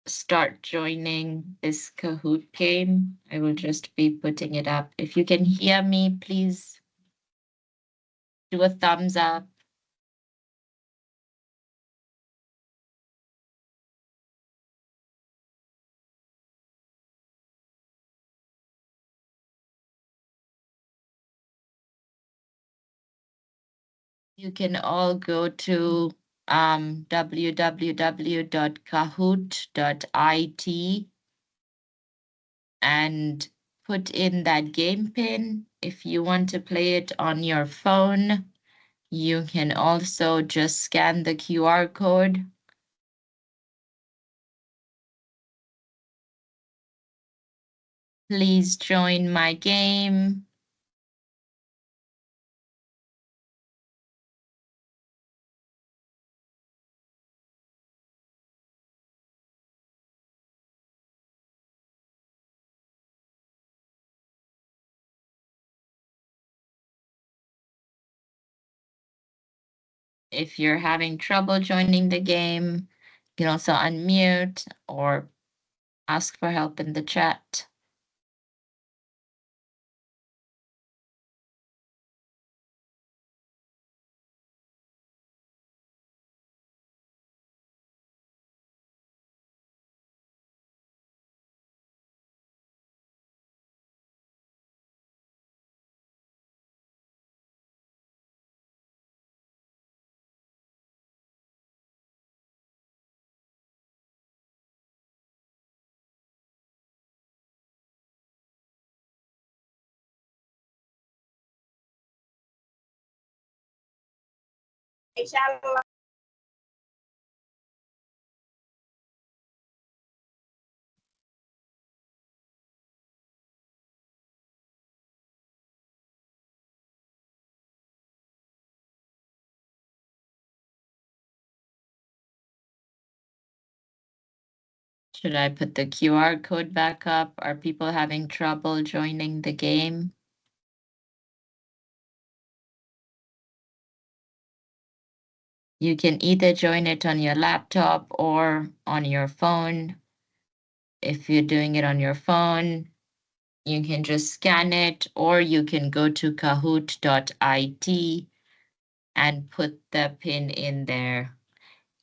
start joining this Kahoot game. I will just be putting it up. If you can hear me, please do a thumbs up. You can all go to www.kahoot.it and put in that game pin. If you want to play it on your phone, you can also just scan the QR code. Please join my game. If you're having trouble joining the game, you can also unmute or ask for help in the chat. Should I put the QR code back up? Are people having trouble joining the game? You can either join it on your laptop or on your phone. If you're doing it on your phone, you can just scan it, or you can go to kahoot.it and put the pin in there.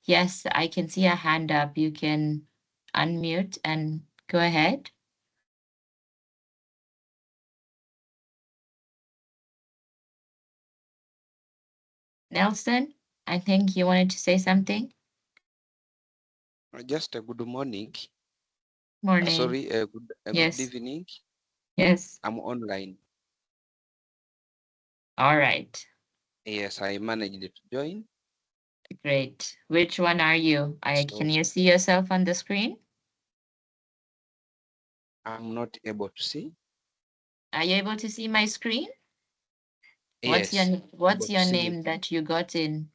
Yes, I can see a hand up. You can unmute and go ahead. Nelson, I think you wanted to say something. Just a good morning. Morning. Sorry, a Yes. good evening. Yes. I'm online. All right. Yes, I managed to join. Great. Which one are you? So Can you see yourself on the screen? I'm not able to see. Are you able to see my screen? Yes. What's your see name that you got in?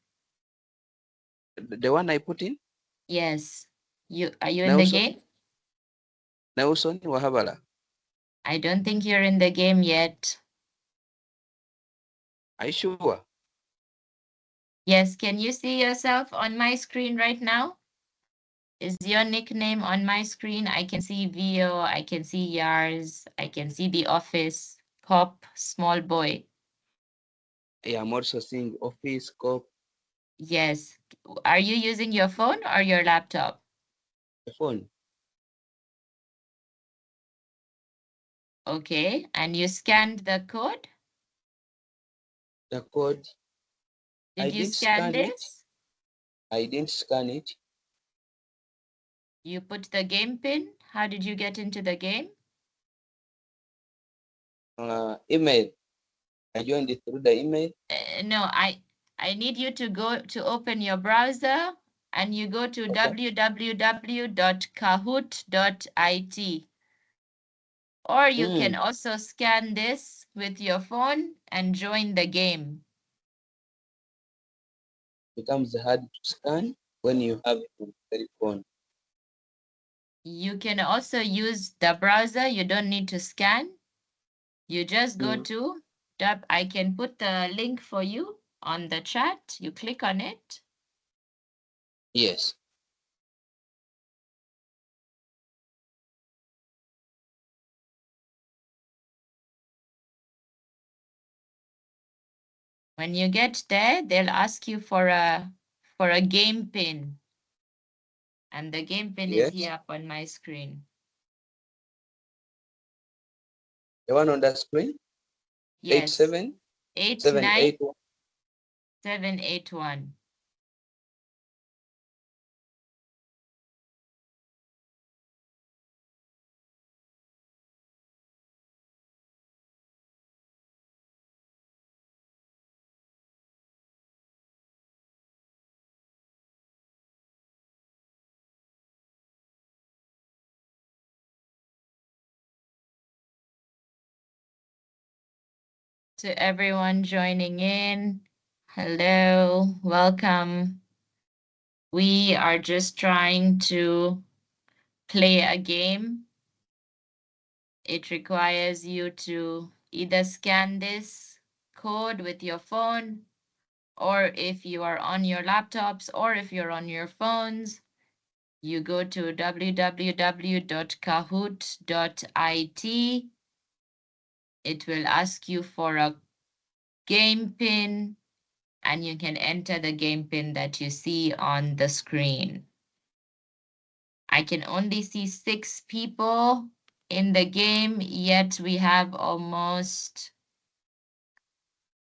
the one I put in? Yes. Are you in the game? Nelson Wahabala. I don't think you're in the game yet. Are you sure? Yes, can you see yourself on my screen right now? Is your nickname on my screen? I can see Vio, I can see Yars, I can see The Office, Cop, Small Boy. Yeah, I'm also seeing Office Cop. Yes. Are you using your phone or your laptop? The phone. Okay, and you scanned the code? The code. Did you scan this? I didn't scan it. You put the game pin? How did you get into the game? Email. I joined it through the email. No, I need you to go to open your browser and you go to www.kahoot.it. Or you can also scan this with your phone and join the game. It becomes hard to scan when you have it on the phone. You can also use the browser. You don't need to scan. You just go to I can put the link for you on the chat. You click on it. Yes. When you get there, they'll ask you for a game pin. And the game pin is Yes. here up on my screen. The one on the screen. Yes. 87781. 89781. To everyone joining in, hello, welcome. We are just trying to play a game. It requires you to either scan this code with your phone, or if you are on your laptops, or if you're on your phones, you go to www.kahoot.it. It will ask you for a game pin, and you can enter the game pin that you see on the screen. I can only see 6 people in the game, yet we have almost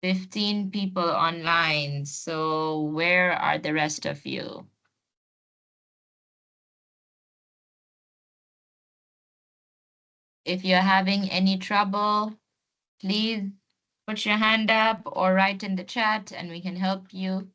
15 people online. So where are the rest of you? If you're having any trouble, please put your hand up or write in the chat and we can help you.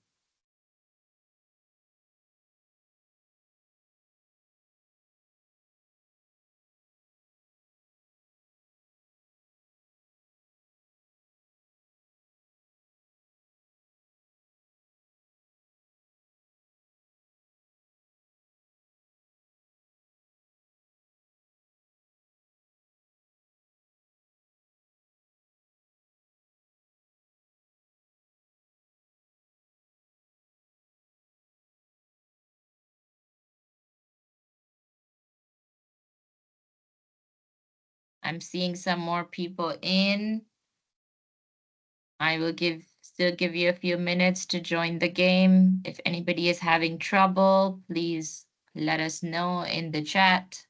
I'm seeing some more people in. I will still give you a few minutes to join the game. If anybody is having trouble, please let us know in the chat.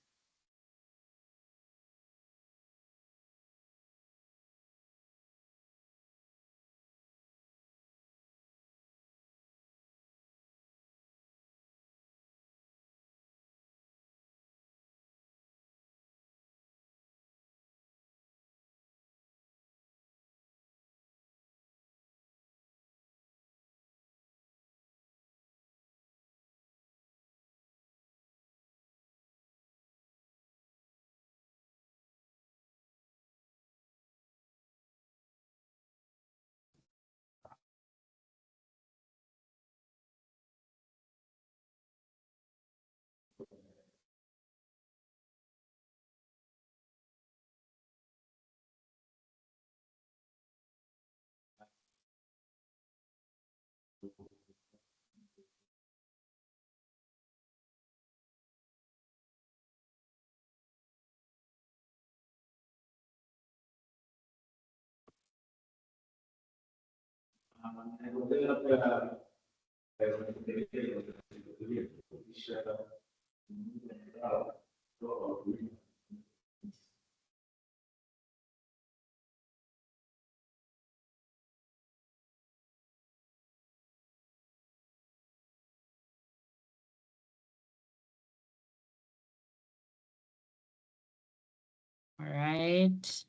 All right.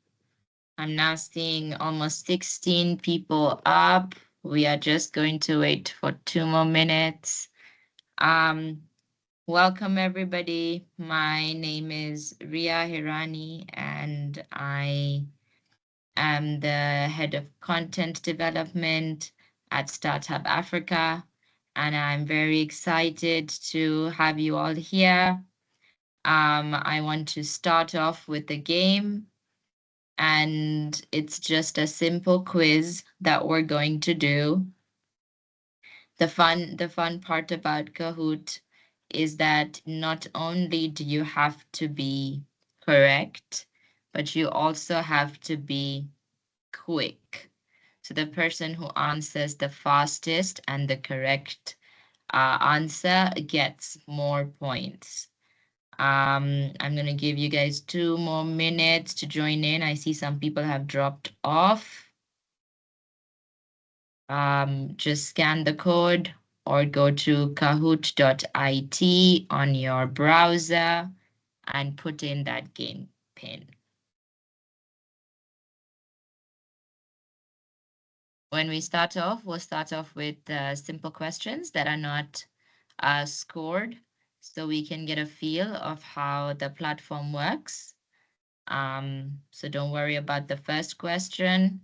I'm now seeing almost 16 people up. We are just going to wait for 2 more minutes. Welcome everybody. My name is Ria Hirani and I am the head of content development at Startup Africa. And I'm very excited to have you all here. I want to start off with the game, and it's just a simple quiz that we're going to do. The fun part about Kahoot is that not only do you have to be correct, but you also have to be quick. So the person who answers the fastest and the correct answer gets more points. I'm going to give you guys 2 more minutes to join in. I see some people have dropped off. Just scan the code or go to kahoot.it on your browser and put in that game pin. When we start off, we'll start off with simple questions that are not scored so we can get a feel of how the platform works. So don't worry about the first question.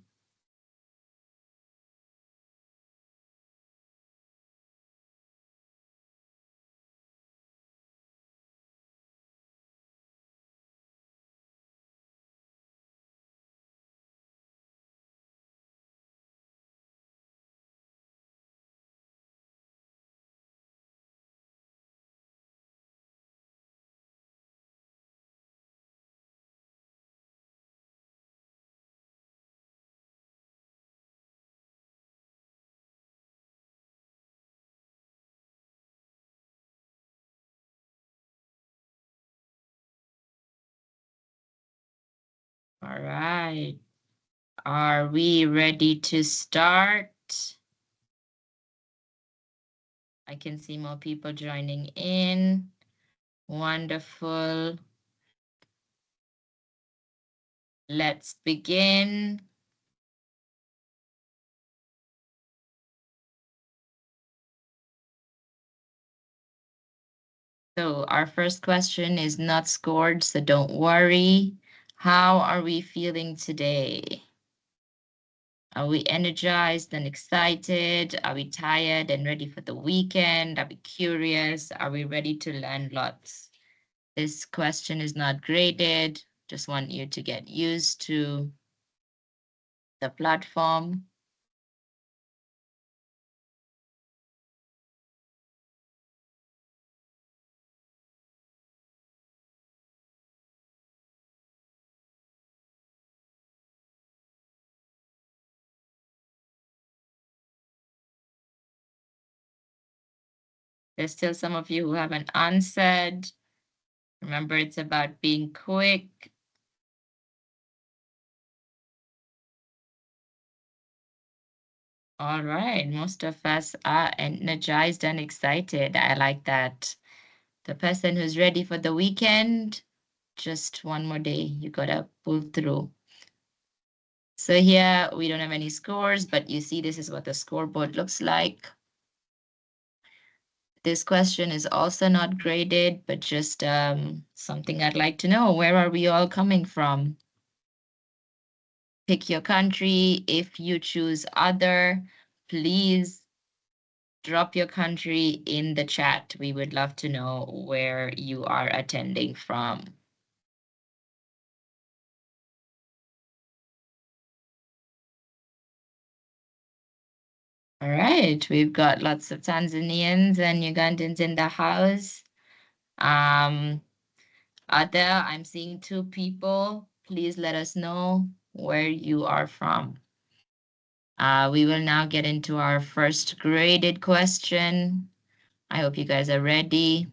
All right. Are we ready to start? I can see more people joining in. Wonderful. Let's begin. So our first question is not scored, so don't worry. How are we feeling today? Are we energized and excited? Are we tired and ready for the weekend? Are we curious? Are we ready to learn lots? This question is not graded. Just want you to get used to the platform. There's still some of you who haven't answered. Remember, it's about being quick. All right, most of us are energized and excited. I like that. The person who's ready for the weekend, just one more day, you gotta pull through. So here we don't have any scores, but you see this is what the scoreboard looks like. This question is also not graded, but just something I'd like to know. Where are we all coming from? Pick your country. If you choose other, please drop your country in the chat. We would love to know where you are attending from. All right, we've got lots of Tanzanians and Ugandans in the house. Other, I'm seeing 2 people. Please let us know where you are from. We will now get into our first graded question. I hope you guys are ready.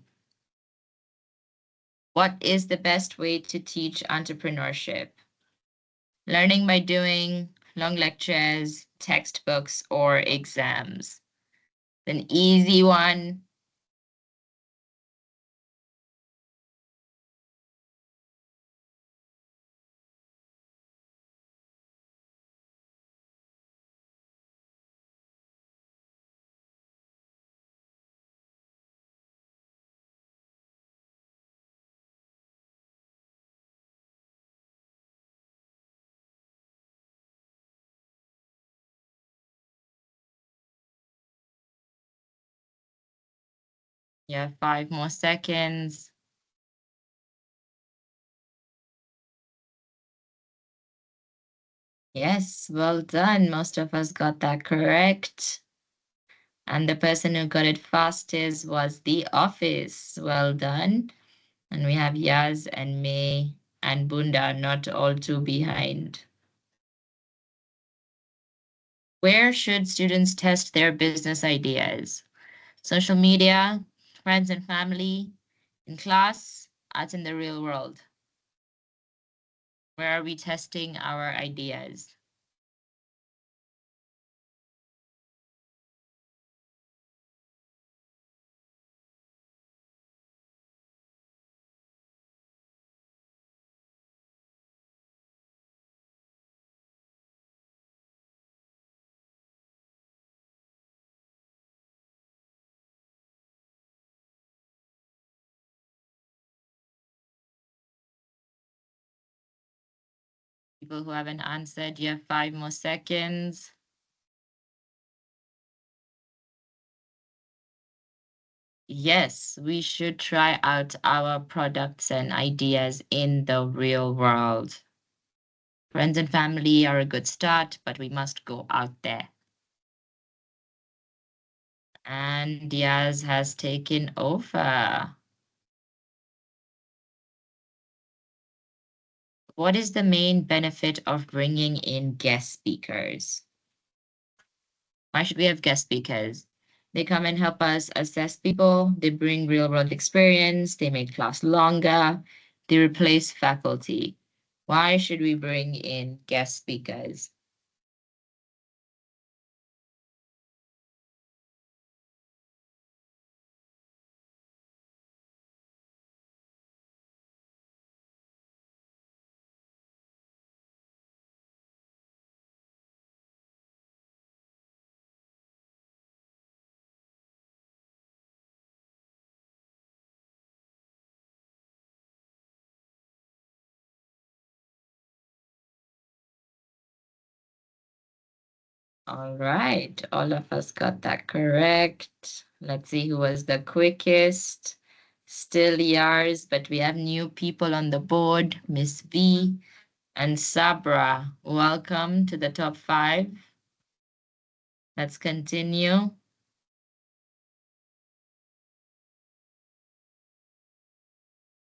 What is the best way to teach entrepreneurship? Learning by doing, long lectures, textbooks, or exams? An easy one. You have 5 more seconds. Yes, well done. Most of us got that correct. And the person who got it fastest was The Office. Well done. And we have Yaz and May and Bunda, not all too behind. Where should students test their business ideas? Social media, friends and family, in class, out in the real world. Where are we testing our ideas? People who haven't answered, you have 5 more seconds. Yes, we should try out our products and ideas in the real world. Friends and family are a good start, but we must go out there. And Diaz has taken over. What is the main benefit of bringing in guest speakers? Why should we have guest speakers? They come and help us assess people, they bring real world experience, they make class longer, they replace faculty. Why should we bring in guest speakers? All right, all of us got that correct. Let's see who was the quickest. Still yours, but we have new people on the board. Miss V and Sabra, welcome to the top 5. Let's continue.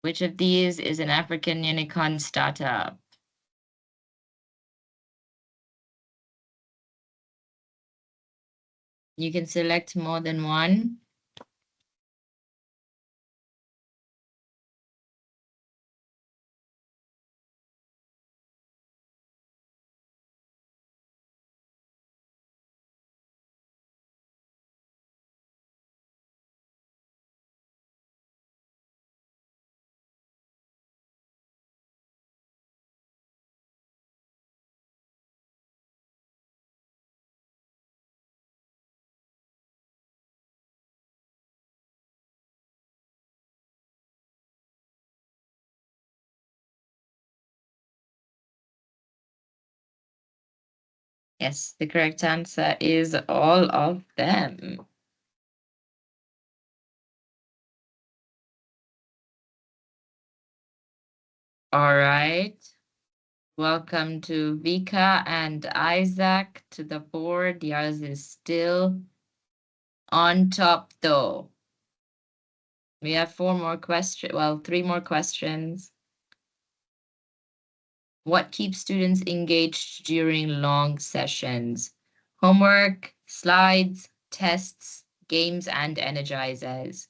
Which of these is an African unicorn startup? You can select more than one. Yes, the correct answer is all of them. All right. Welcome to Vika and Isaac to the board. Yours is still on top, though. We have 4 more questions. Well, 3 more questions. What keeps students engaged during long sessions? Homework, slides, tests, games, and energizers.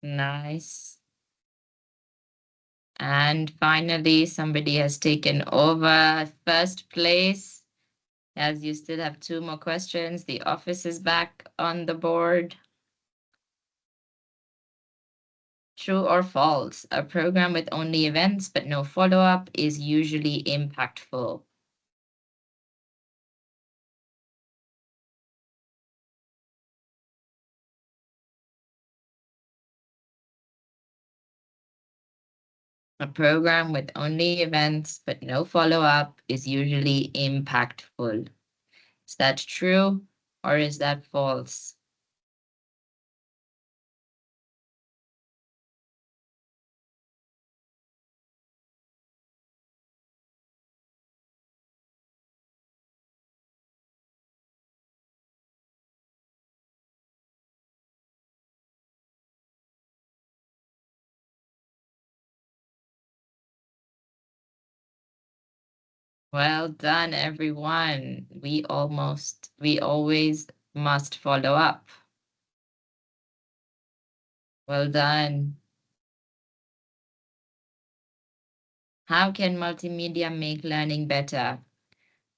Nice. And finally, somebody has taken over first place. As you still have 2 more questions, the office is back on the board. True or false? A program with only events but no follow-up is usually impactful. A program with only events but no follow-up is usually impactful. Is that true or is that false? Well done, everyone. We always must follow up. Well done. How can multimedia make learning better?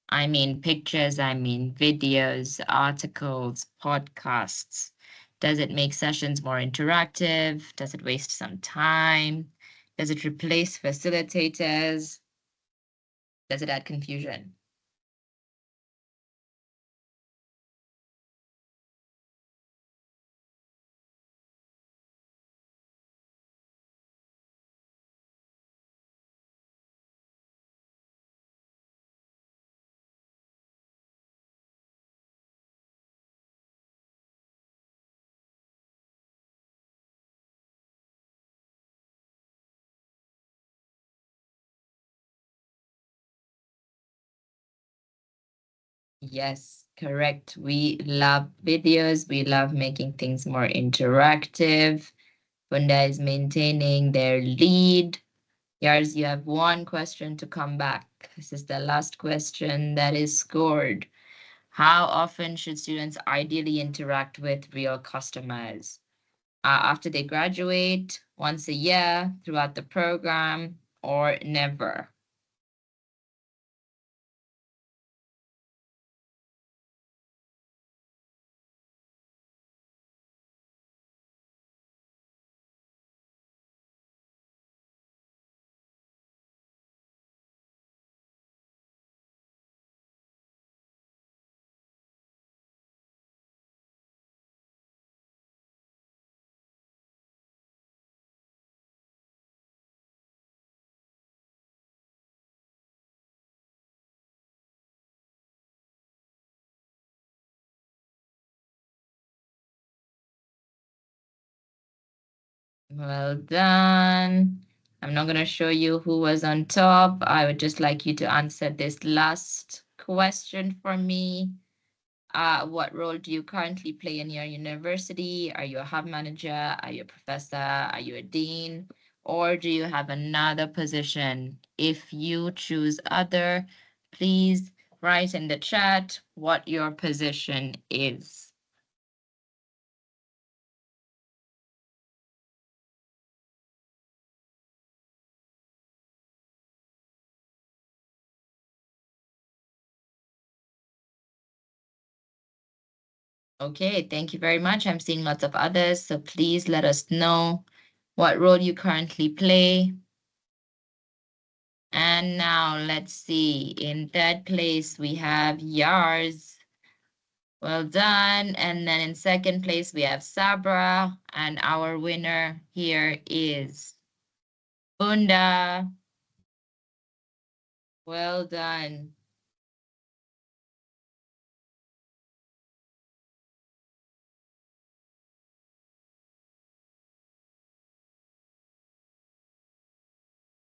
I mean pictures, I mean videos, articles, podcasts. Does it make sessions more interactive? Does it waste some time? Does it replace facilitators? Does it add confusion? Yes, correct. We love videos. We love making things more interactive. Funda is maintaining their lead. Yars, you have one question to come back. This is the last question that is scored. How often should students ideally interact with real customers? After they graduate, once a year, throughout the program, or never? Well done. I'm not going to show you who was on top. I would just like you to answer this last question for me. What role do you currently play in your university? Are you a hub manager? Are you a professor? Are you a dean? Or do you have another position? If you choose other, please write in the chat what your position is. Okay, thank you very much. I'm seeing lots of others, so please let us know what role you currently play. And now let's see. In third place, we have Yars. Well done. And then in second place, we have Sabra. And our winner here is Bunda. Well done.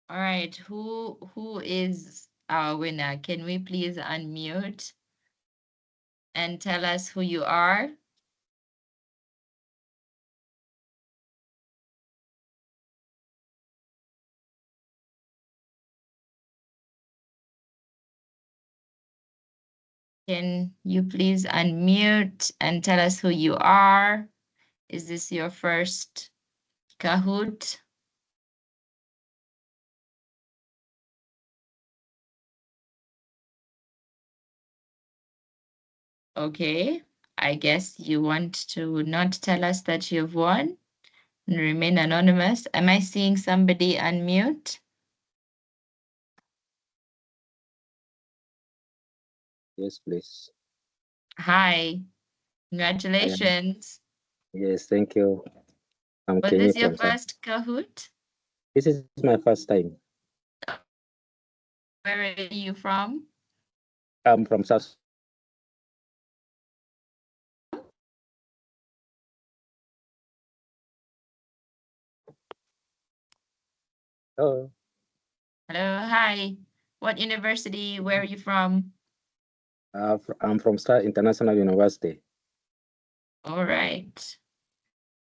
All right, who is our winner? Can we please unmute and tell us who you are? Can you please unmute and tell us who you are? Is this your first Kahoot? Okay, I guess you want to not tell us that you've won and remain anonymous. Am I seeing somebody unmute? Yes, please. Hi, I am. congratulations. Yes, thank you. I'm Was this Kenny your from South. first Kahoot? This is my first time. Where are you from? I'm from South Sudan. Oh, Hello, hi. What university? Where are you from? I'm from Star International University. All right.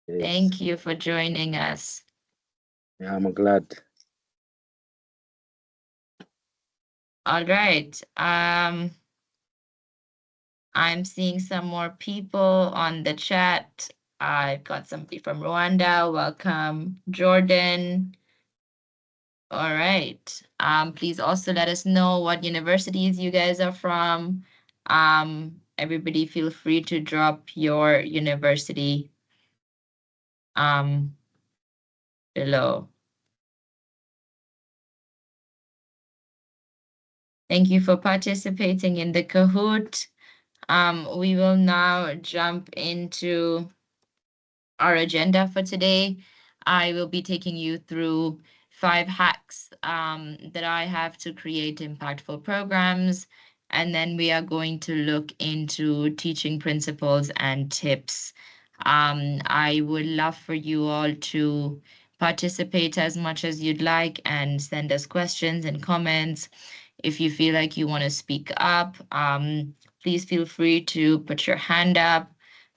Yes, Thank you for joining us. yeah, I'm glad. All right. I'm seeing some more people on the chat. I've got somebody from Rwanda. Welcome, Jordan. All right. Please also let us know what universities you guys are from. Everybody feel free to drop your university um below. Thank you for participating in the Kahoot. We will now jump into our agenda for today. I will be taking you through 5 hacks that I have to create impactful programs. And then we are going to look into teaching principles and tips. I would love for you all to participate as much as you'd like and send us questions and comments. If you feel like you want to speak up, please feel free to put your hand up,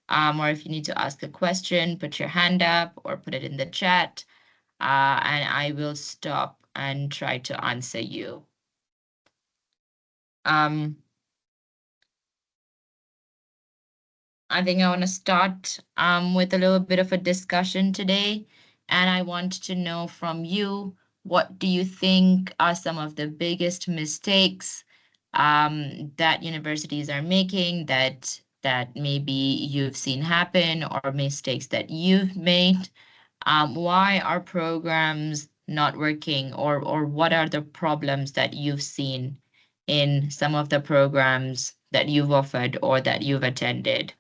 or if you need to ask a question, put your hand up or put it in the chat, and I will stop and try to answer you. Um, I think I want to start with a little bit of a discussion today, and I want to know from you, what do you think are some of the biggest mistakes that universities are making, that maybe you've seen happen, or mistakes that you've made? Why are programs not working, or what are the problems that you've seen in some of the programs that you've offered or that you've attended?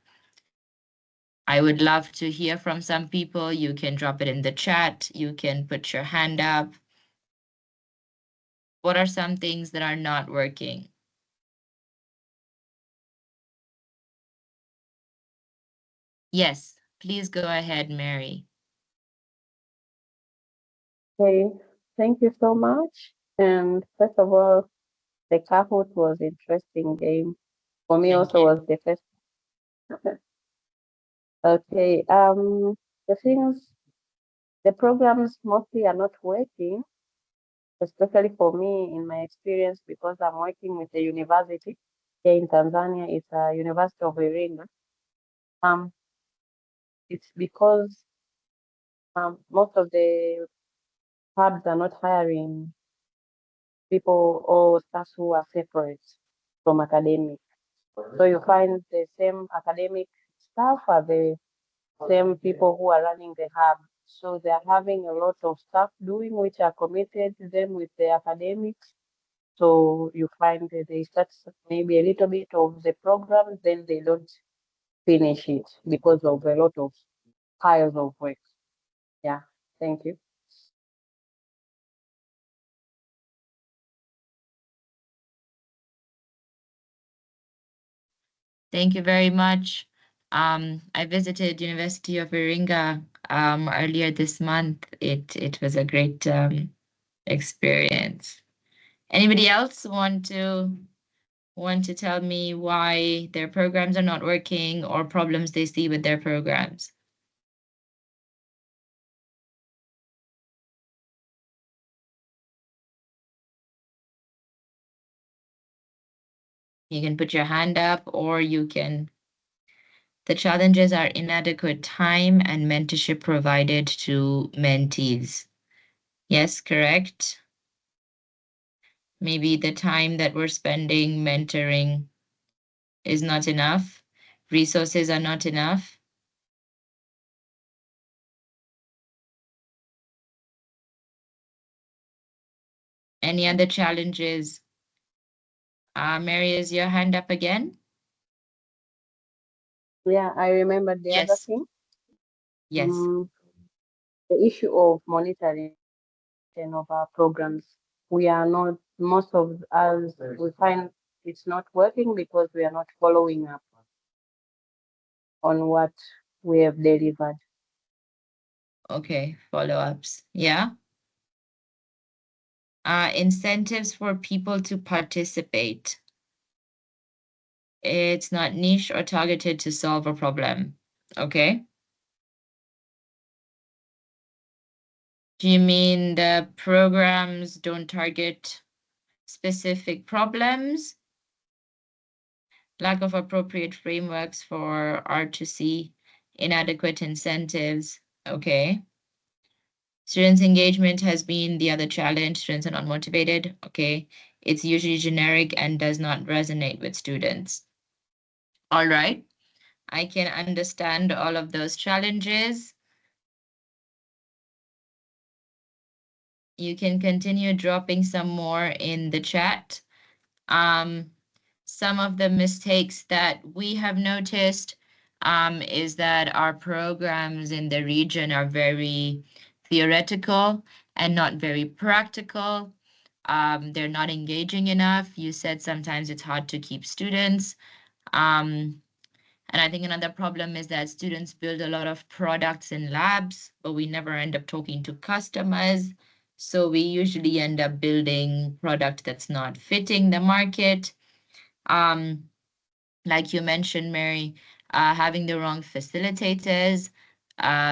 I would love to hear from some people. You can drop it in the chat. You can put your hand up. What are some things that are not working? Yes, please go ahead, Mary. Okay, thank you so much. And first of all, the Kahoot was interesting game. For me Thank also you. was the first. Okay, the things, the programs mostly are not working, especially for me in my experience because I'm working with a university here in Tanzania. It's a University of Iringa. Um, it's because most of the hubs are not hiring people or staff who are separate from academic. So you find the same academic staff are the same people who are running the hub. So they're having a lot of stuff doing which are committed to them with the academics. So you find that they start maybe a little bit of the program, then they don't finish it because of a lot of piles of work. Yeah, thank you. Thank you very much. I visited University of Iringa earlier this month. It was a great experience. Anybody else want to tell me why their programs are not working or problems they see with their programs? You can put your hand up, or you can. The challenges are inadequate time and mentorship provided to mentees. Yes, correct. Maybe the time that we're spending mentoring is not enough. Resources are not enough. Any other challenges? Mary, is your hand up again? Yeah, I remember the other Yes. thing, Yes. the issue of monitoring. implementation of our programs. We are not, most of us, we find it's not working because we are not following up on what we have delivered. Okay, follow-ups. Yeah. Incentives for people to participate. It's not niche or targeted to solve a problem. Okay. Do you mean the programs don't target specific problems? Lack of appropriate frameworks for R2C, inadequate incentives. Okay. Students' engagement has been the other challenge. Students are not motivated. Okay. It's usually generic and does not resonate with students. All right. I can understand all of those challenges. You can continue dropping some more in the chat. Some of the mistakes that we have noticed is that our programs in the region are very theoretical and not very practical. They're not engaging enough. You said sometimes it's hard to keep students. And I think another problem is that students build a lot of products in labs, but we never end up talking to customers. So we usually end up building product that's not fitting the market. Like you mentioned, Mary, having the wrong facilitators,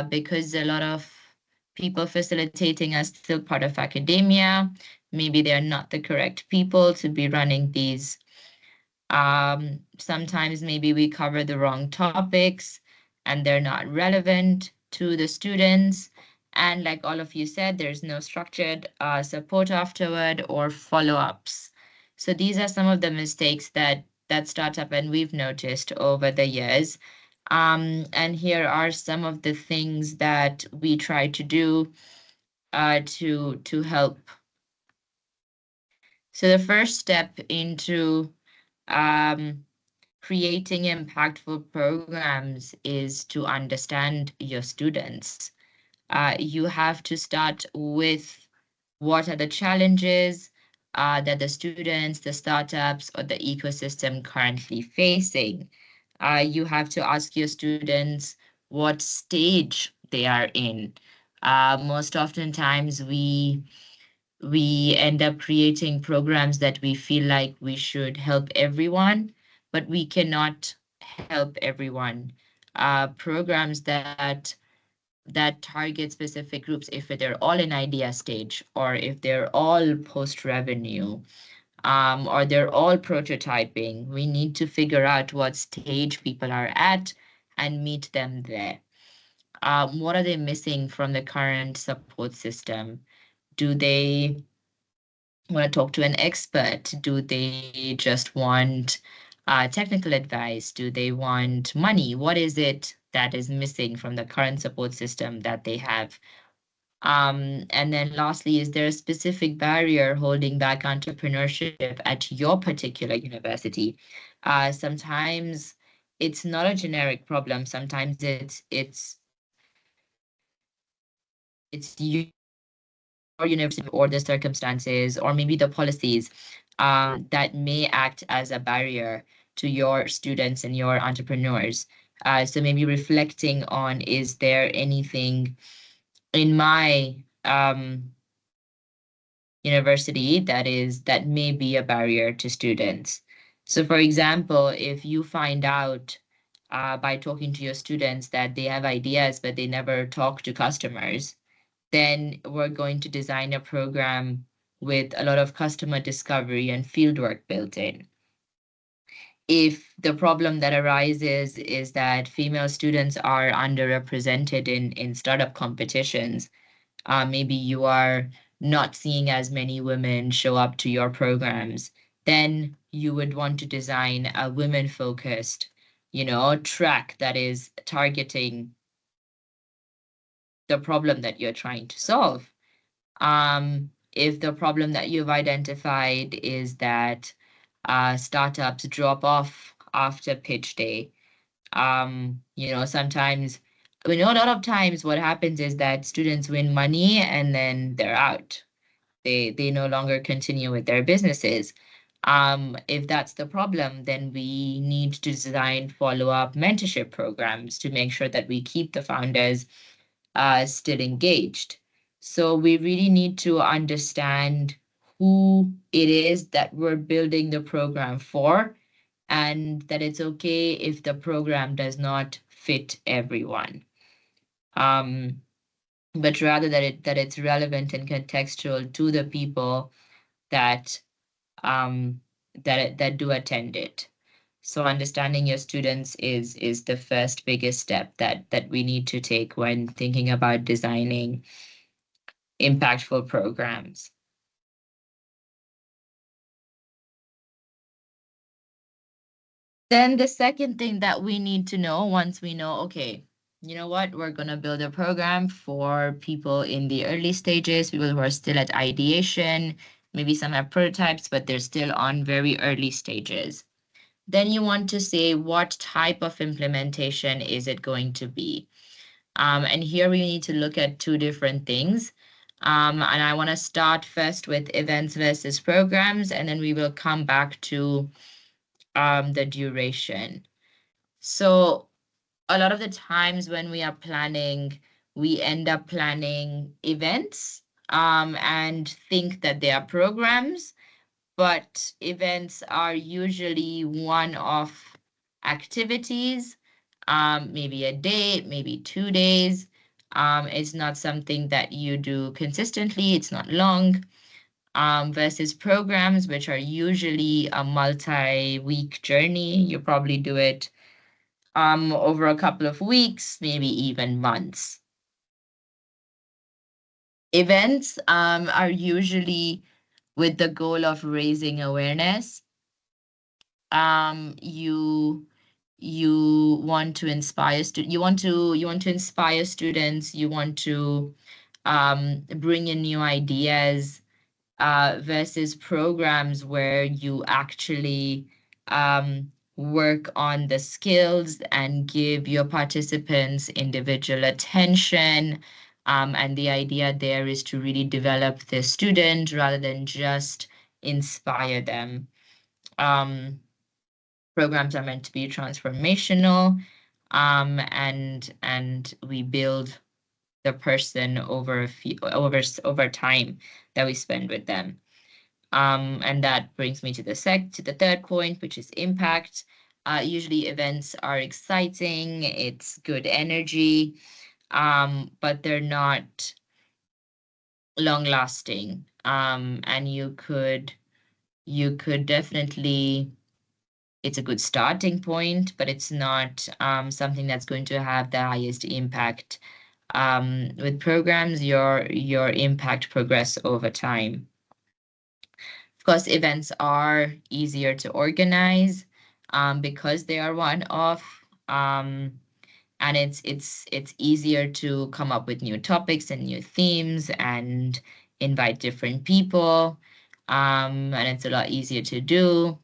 because a lot of people facilitating are still part of academia. Maybe they're not the correct people to be running these. Sometimes maybe we cover the wrong topics and they're not relevant to the students. And like all of you said, there's no structured support afterward or follow-ups. So these are some of the mistakes that startup and we've noticed over the years. And here are some of the things that we try to do to help. So the first step into creating impactful programs is to understand your students. You have to start with what are the challenges that the students, the startups, or the ecosystem currently facing. You have to ask your students what stage they are in. Most oftentimes, we end up creating programs that we feel like we should help everyone, but we cannot help everyone. Programs that target specific groups, if they're all in idea stage, or if they're all post revenue, or they're all prototyping, we need to figure out what stage people are at and meet them there. What are they missing from the current support system? Do they want to talk to an expert? Do they just want technical advice? Do they want money? What is it that is missing from the current support system that they have? And then lastly, is there a specific barrier holding back entrepreneurship at your particular university? Sometimes it's not a generic problem. Sometimes it's your university or the circumstances or maybe the policies that may act as a barrier to your students and your entrepreneurs. So maybe reflecting on, is there anything in my university that may be a barrier to students? So for example, if you find out by talking to your students that they have ideas but they never talk to customers, then we're going to design a program with a lot of customer discovery and fieldwork built in. If the problem that arises is that female students are underrepresented in startup competitions, maybe you are not seeing as many women show up to your programs, then you would want to design a women-focused, track that is targeting the problem that you're trying to solve. If the problem that you've identified is that startups drop off after pitch day, sometimes, a lot of times what happens is that students win money and then they're out. they no longer continue with their businesses. If that's the problem, then we need to design follow-up mentorship programs to make sure that we keep the founders still engaged. So we really need to understand who it is that we're building the program for, and that it's okay if the program does not fit everyone. But rather that it's relevant and contextual to the people that that do attend it. So understanding your students is the first biggest step that we need to take when thinking about designing impactful programs. Then the second thing that we need to know, once we know, okay, you know what, we're going to build a program for people in the early stages, people who are still at ideation, maybe some have prototypes, but they're still on very early stages. Then you want to say what type of implementation is it going to be? And here we need to look at two different things. And I want to start first with events versus programs, and then we will come back to the duration. So a lot of the times when we are planning, we end up planning events and think that they are programs, but events are usually one-off activities, maybe a day, maybe 2 days. It's not something that you do consistently, it's not long. Versus programs, which are usually a multi-week journey. You probably do it over a couple of weeks, maybe even months. Events are usually with the goal of raising awareness. You want to inspire you want to inspire students, you want to bring in new ideas, versus programs where you actually work on the skills and give your participants individual attention. And the idea there is to really develop the student rather than just inspire them. Programs are meant to be transformational, and we build the person over time that we spend with them. And that brings me to the third point, which is impact. Usually events are exciting, it's good energy, but they're not long lasting. And you could definitely, it's a good starting point, but it's not something that's going to have the highest impact. With programs, your impact progress over time. Of course, events are easier to organize because they are one-off, and it's easier to come up with new topics and new themes and invite different people, and it's a lot easier to do.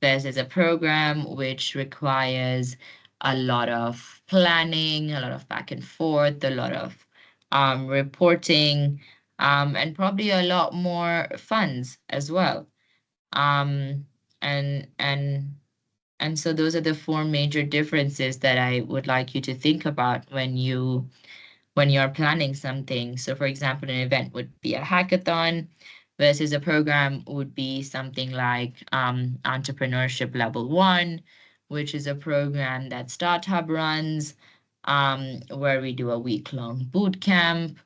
Versus a program which requires a lot of planning, a lot of back and forth, a lot of reporting, and probably a lot more funds as well. Um, and and and so those are the four major differences that I would like you to think about when you're planning something. So for example, an event would be a hackathon versus a program would be something like Entrepreneurship Level 1, which is a program that Startup runs, where we do a week-long boot camp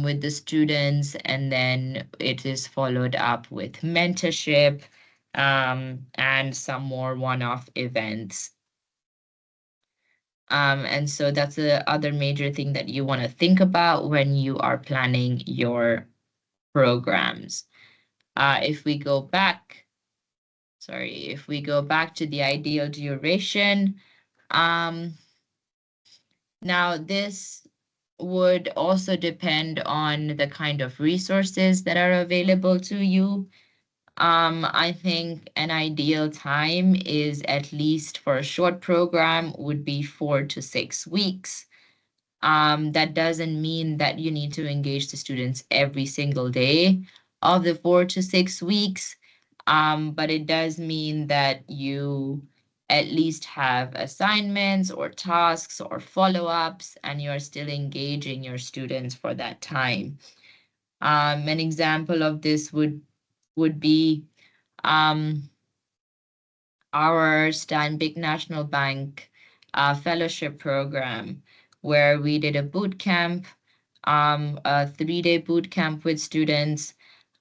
with the students, and then it is followed up with mentorship and some more one-off events. And so that's the other major thing that you want to think about when you are planning your programs. If we go back to the ideal duration, now this would also depend on the kind of resources that are available to you. I think an ideal time is, at least for a short program, would be 4 to 6 weeks. That doesn't mean that you need to engage the students every single day of the 4 to 6 weeks, but it does mean that you at least have assignments or tasks or follow-ups, and you're still engaging your students for that time. An example of this would be our Stanbic National Bank fellowship program, where we did a boot camp, a 3-day boot camp with students,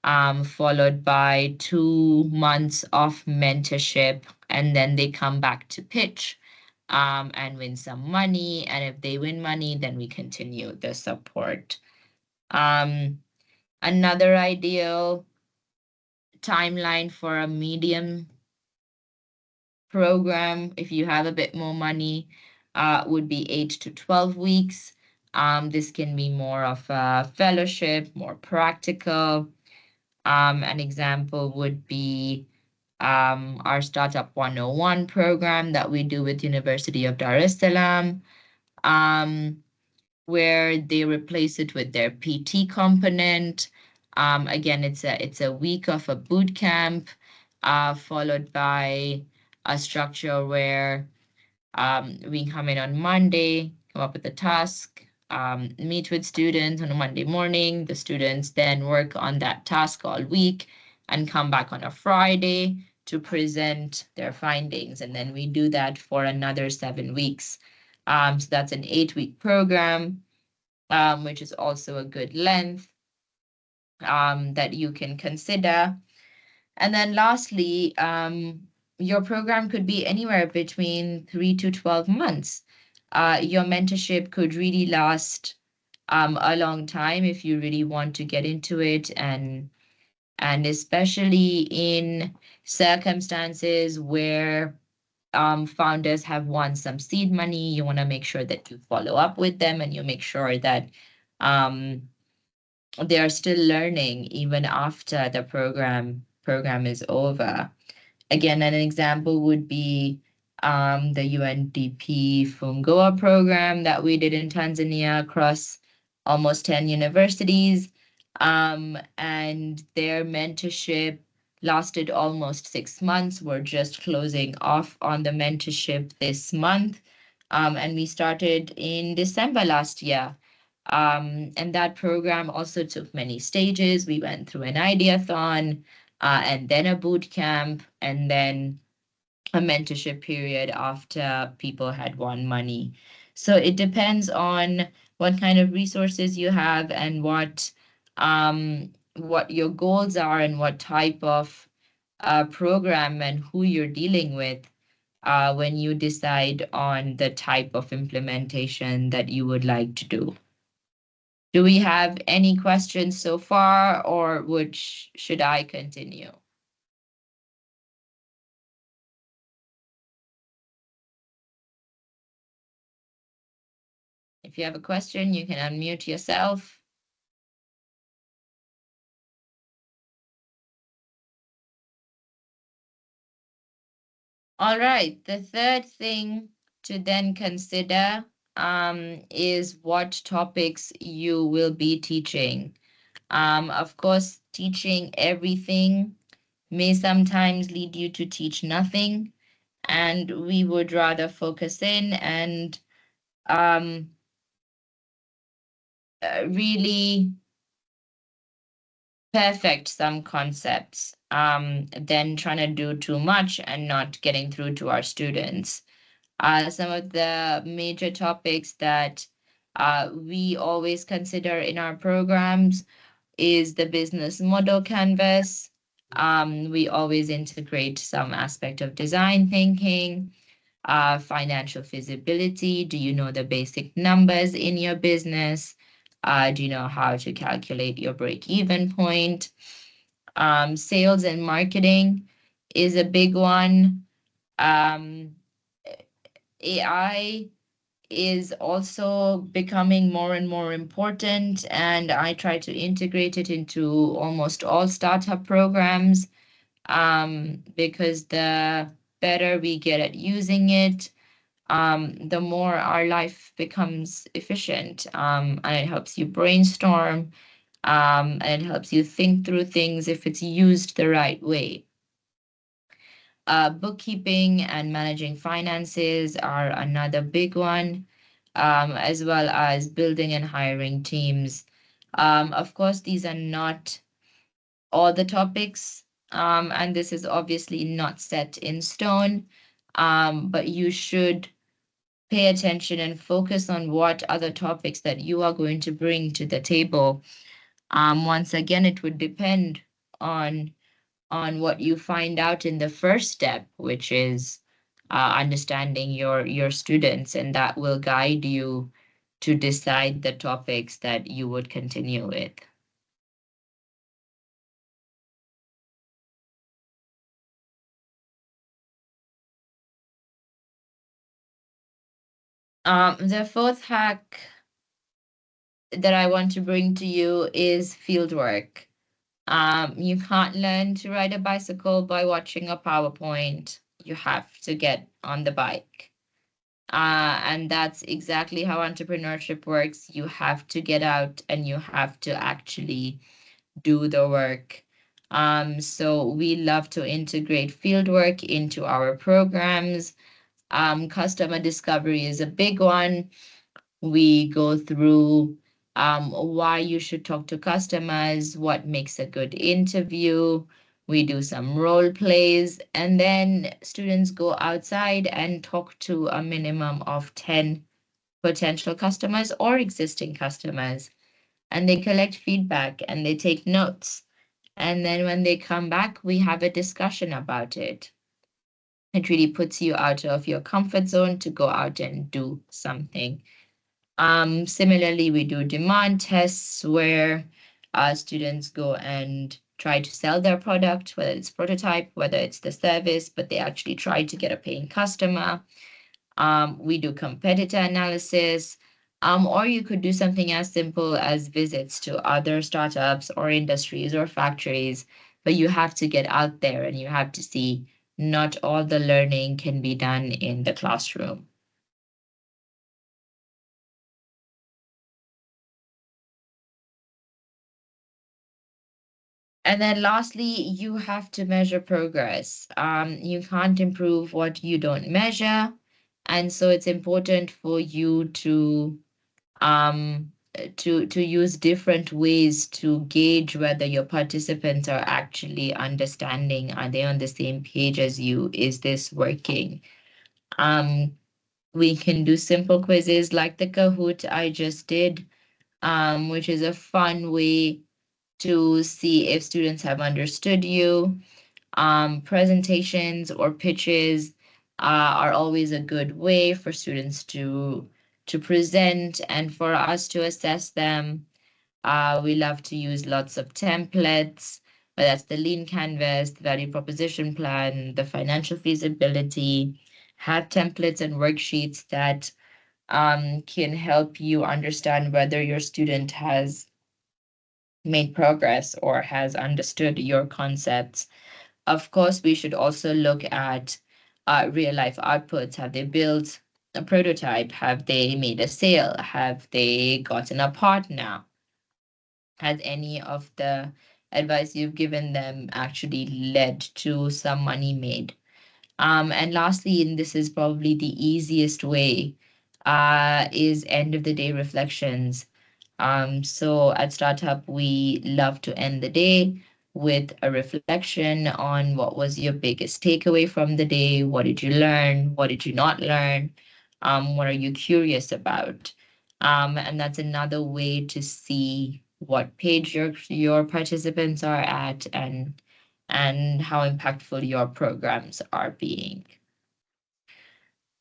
followed by 2 months of mentorship, and then they come back to pitch and win some money. And if they win money, then we continue the support. Another ideal timeline for a medium program, if you have a bit more money, would be 8 to 12 weeks. This can be more of a fellowship, more practical. An example would be our Startup 101 program that we do with University of Dar es Salaam, where they replace it with their PT component. Again, it's a week of a boot camp, followed by a structure where we come in on Monday, come up with a task, meet with students on a Monday morning. The students then work on that task all week and come back on a Friday to present their findings. And then we do that for another 7 weeks. So that's an 8-week program, which is also a good length that you can consider. And then lastly, your program could be anywhere between 3 to 12 months. Your mentorship could really last a long time if you really want to get into it, and especially in circumstances where founders have won some seed money, you want to make sure that you follow up with them and you make sure that they are still learning even after the program is over. Again, an example would be the UNDP Fungoa program that we did in Tanzania across almost 10 universities. And their mentorship lasted almost 6 months. We're just closing off on the mentorship this month. And we started in December last year. And that program also took many stages. We went through an ideathon, and then a boot camp, and then a mentorship period after people had won money. So it depends on what kind of resources you have and what your goals are and what type of program and who you're dealing with when you decide on the type of implementation that you would like to do. Do we have any questions so far, or should I continue? If you have a question, you can unmute yourself. All right, the third thing to then consider is what topics you will be teaching. Of course, teaching everything may sometimes lead you to teach nothing, and we would rather focus in and really perfect some concepts than trying to do too much and not getting through to our students. Some of the major topics that we always consider in our programs is the business model canvas. We always integrate some aspect of design thinking, financial feasibility. Do you know the basic numbers in your business? Do you know how to calculate your break-even point? Sales and marketing is a big one. AI is also becoming more and more important, and I try to integrate it into almost all startup programs because the better we get at using it, the more our life becomes efficient, and it helps you brainstorm, and it helps you think through things if it's used the right way. Bookkeeping and managing finances are another big one, as well as building and hiring teams. Of course, these are not all the topics, and this is obviously not set in stone, but you should pay attention and focus on what other topics that you are going to bring to the table. Once again, it would depend on what you find out in the first step, which is understanding your students, and that will guide you to decide the topics that you would continue with. The fourth hack that I want to bring to you is fieldwork. You can't learn to ride a bicycle by watching a PowerPoint. You have to get on the bike. And that's exactly how entrepreneurship works. You have to get out and you have to actually do the work. So we love to integrate fieldwork into our programs. Customer discovery is a big one. We go through why you should talk to customers, what makes a good interview. We do some role plays, and then students go outside and talk to a minimum of 10 potential customers or existing customers. And they collect feedback and they take notes. And then when they come back, we have a discussion about it. It really puts you out of your comfort zone to go out and do something. Similarly, we do demand tests where students go and try to sell their product, whether it's prototype, whether it's the service, but they actually try to get a paying customer. We do competitor analysis, or you could do something as simple as visits to other startups or industries or factories, but you have to get out there and you have to see not all the learning can be done in the classroom. And then lastly, you have to measure progress. You can't improve what you don't measure. And so it's important for you to use different ways to gauge whether your participants are actually understanding. Are they on the same page as you? Is this working? We can do simple quizzes like the Kahoot I just did, which is a fun way to see if students have understood you. Presentations or pitches are always a good way for students to present and for us to assess them. We love to use lots of templates, whether that's the lean canvas, the value proposition plan, the financial feasibility, have templates and worksheets that can help you understand whether your student has made progress or has understood your concepts. Of course, we should also look at real life outputs. Have they built a prototype? Have they made a sale? Have they gotten a partner? Has any of the advice you've given them actually led to some money made? And lastly, and this is probably the easiest way, is end of the day reflections. So at Startup, we love to end the day with a reflection on what was your biggest takeaway from the day, what did you learn, what did you not learn, what are you curious about? And that's another way to see what page your participants are at and how impactful your programs are being.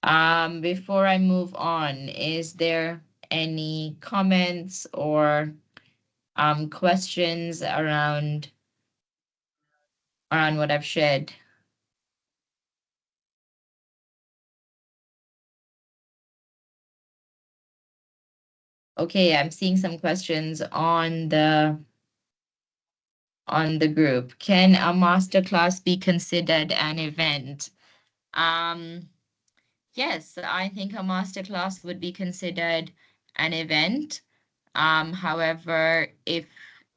Before I move on, is there any comments or questions around what I've shared? Okay, I'm seeing some questions on the group. Can a masterclass be considered an event? Um, Yes, I think a masterclass would be considered an event. However, if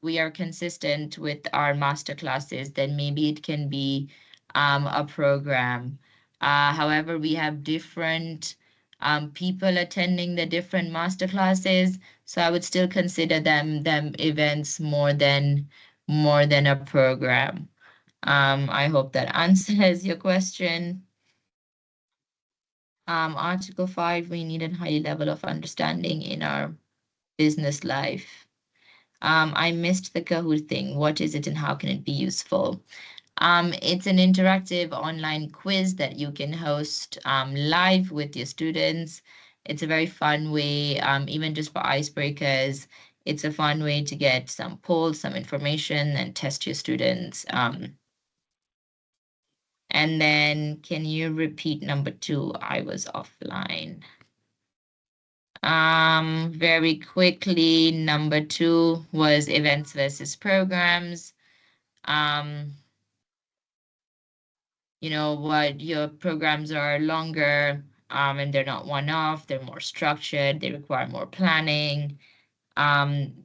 we are consistent with our master classes, then maybe it can be a program. However, we have different people attending the different master classes, so I would still consider them events more than a program. I hope that answers your question. Article 5, we need a high level of understanding in our business life. I missed the Kahoot thing. What is it and how can it be useful? It's an interactive online quiz that you can host live with your students. It's a very fun way, even just for icebreakers. It's a fun way to get some polls, some information, and test your students. And then can you repeat number 2? I was offline. Very quickly, number 2 was events versus programs. Um, what your programs are longer, and they're not one-off, they're more structured, they require more planning,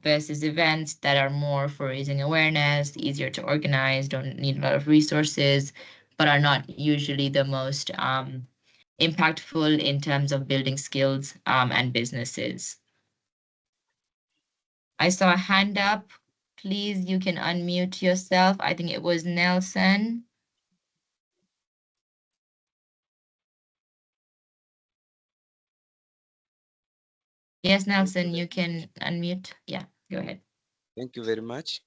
versus events that are more for raising awareness, easier to organize, don't need a lot of resources, but are not usually the most impactful in terms of building skills and businesses. I saw a hand up. Please, you can unmute yourself. I think it was Nelson. Yes, Nelson, you can unmute. Yeah, go ahead. Thank you very much.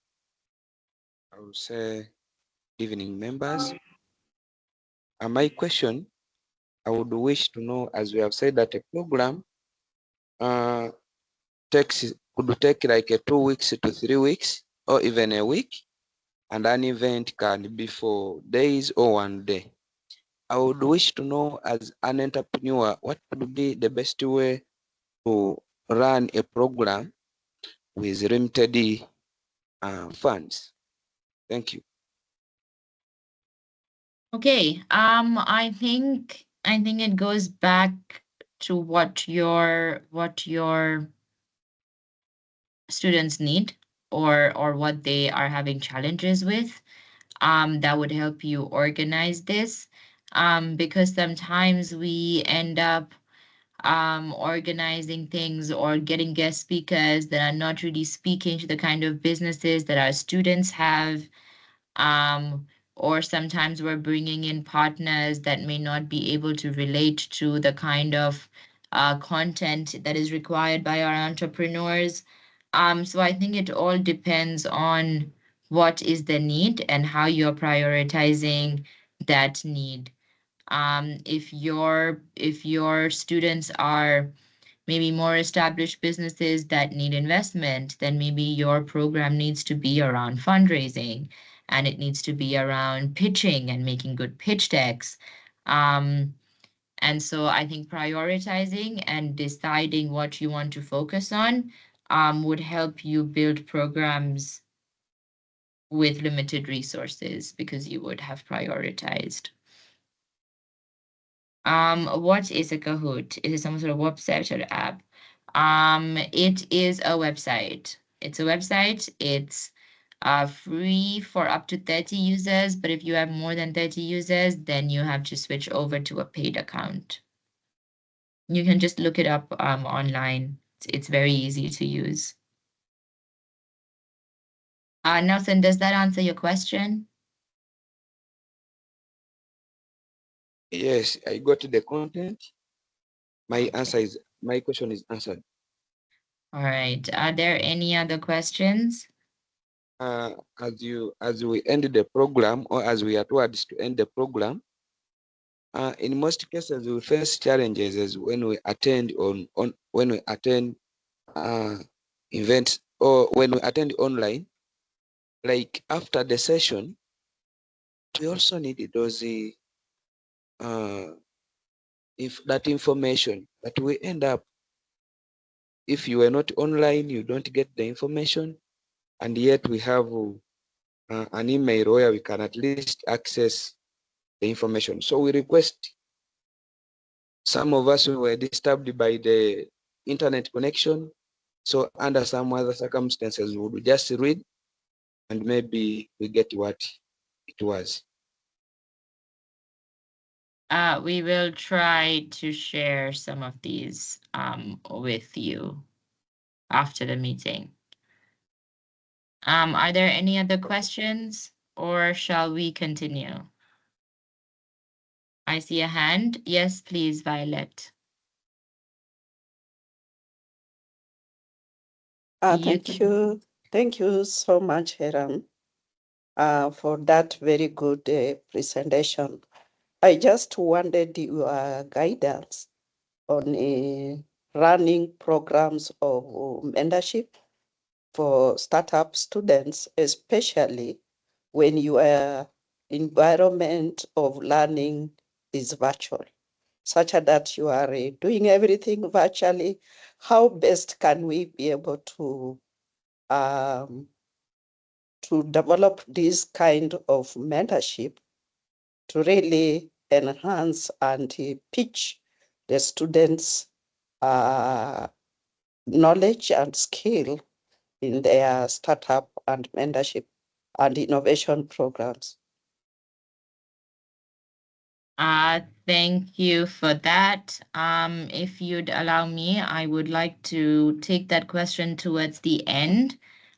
I will say evening members. My question, I would wish to know, as we have said, that a program could take like 2 weeks to 3 weeks or even a week, and an event can be for days or 1 day. I would wish to know, as an entrepreneur, what would be the best way to run a program with limited funds. Thank you. Okay. I think it goes back to what your students need or what they are having challenges with. That would help you organize this. Because sometimes we end up organizing things or getting guest speakers that are not really speaking to the kind of businesses that our students have. Um, or sometimes we're bringing in partners that may not be able to relate to the kind of content that is required by our entrepreneurs. So I think it all depends on what is the need and how you're prioritizing that need. If your students are maybe more established businesses that need investment, then maybe your program needs to be around fundraising and it needs to be around pitching and making good pitch decks. Um, and so I think prioritizing and deciding what you want to focus on would help you build programs with limited resources because you would have prioritized. What is a Kahoot? Is it some sort of website or app? It is a website. It's a website. It's free for up to 30 users, but if you have more than 30 users, then you have to switch over to a paid account. You can just look it up online. It's very easy to use. Nelson, does that answer your question? Yes, I got the content. My question is answered. All right. Are there any other questions? As we end the program, or as we are towards to end the program, in most cases we face challenges as when we attend when we attend events or when we attend online. Like after the session, we also need those if that information, but we end up, if you are not online, you don't get the information, and yet we have an email where we can at least access the information. So we request Some of us were disturbed by the internet connection. So under some other circumstances, we would just read and maybe we get what it was. We will try to share some of these with you after the meeting. Are there any other questions or shall we continue? I see a hand. Yes, please, Violet. Thank you. Thank you so much, Hiram, for that very good presentation. I just wanted your guidance on running programs of mentorship for startup students, especially when your environment of learning is virtual, such that you are doing everything virtually. How best can we be able to develop this kind of mentorship to really enhance and teach the students knowledge and skill in their startup and mentorship and innovation programs? Thank you for that. If you'd allow me, I would like to take that question towards the end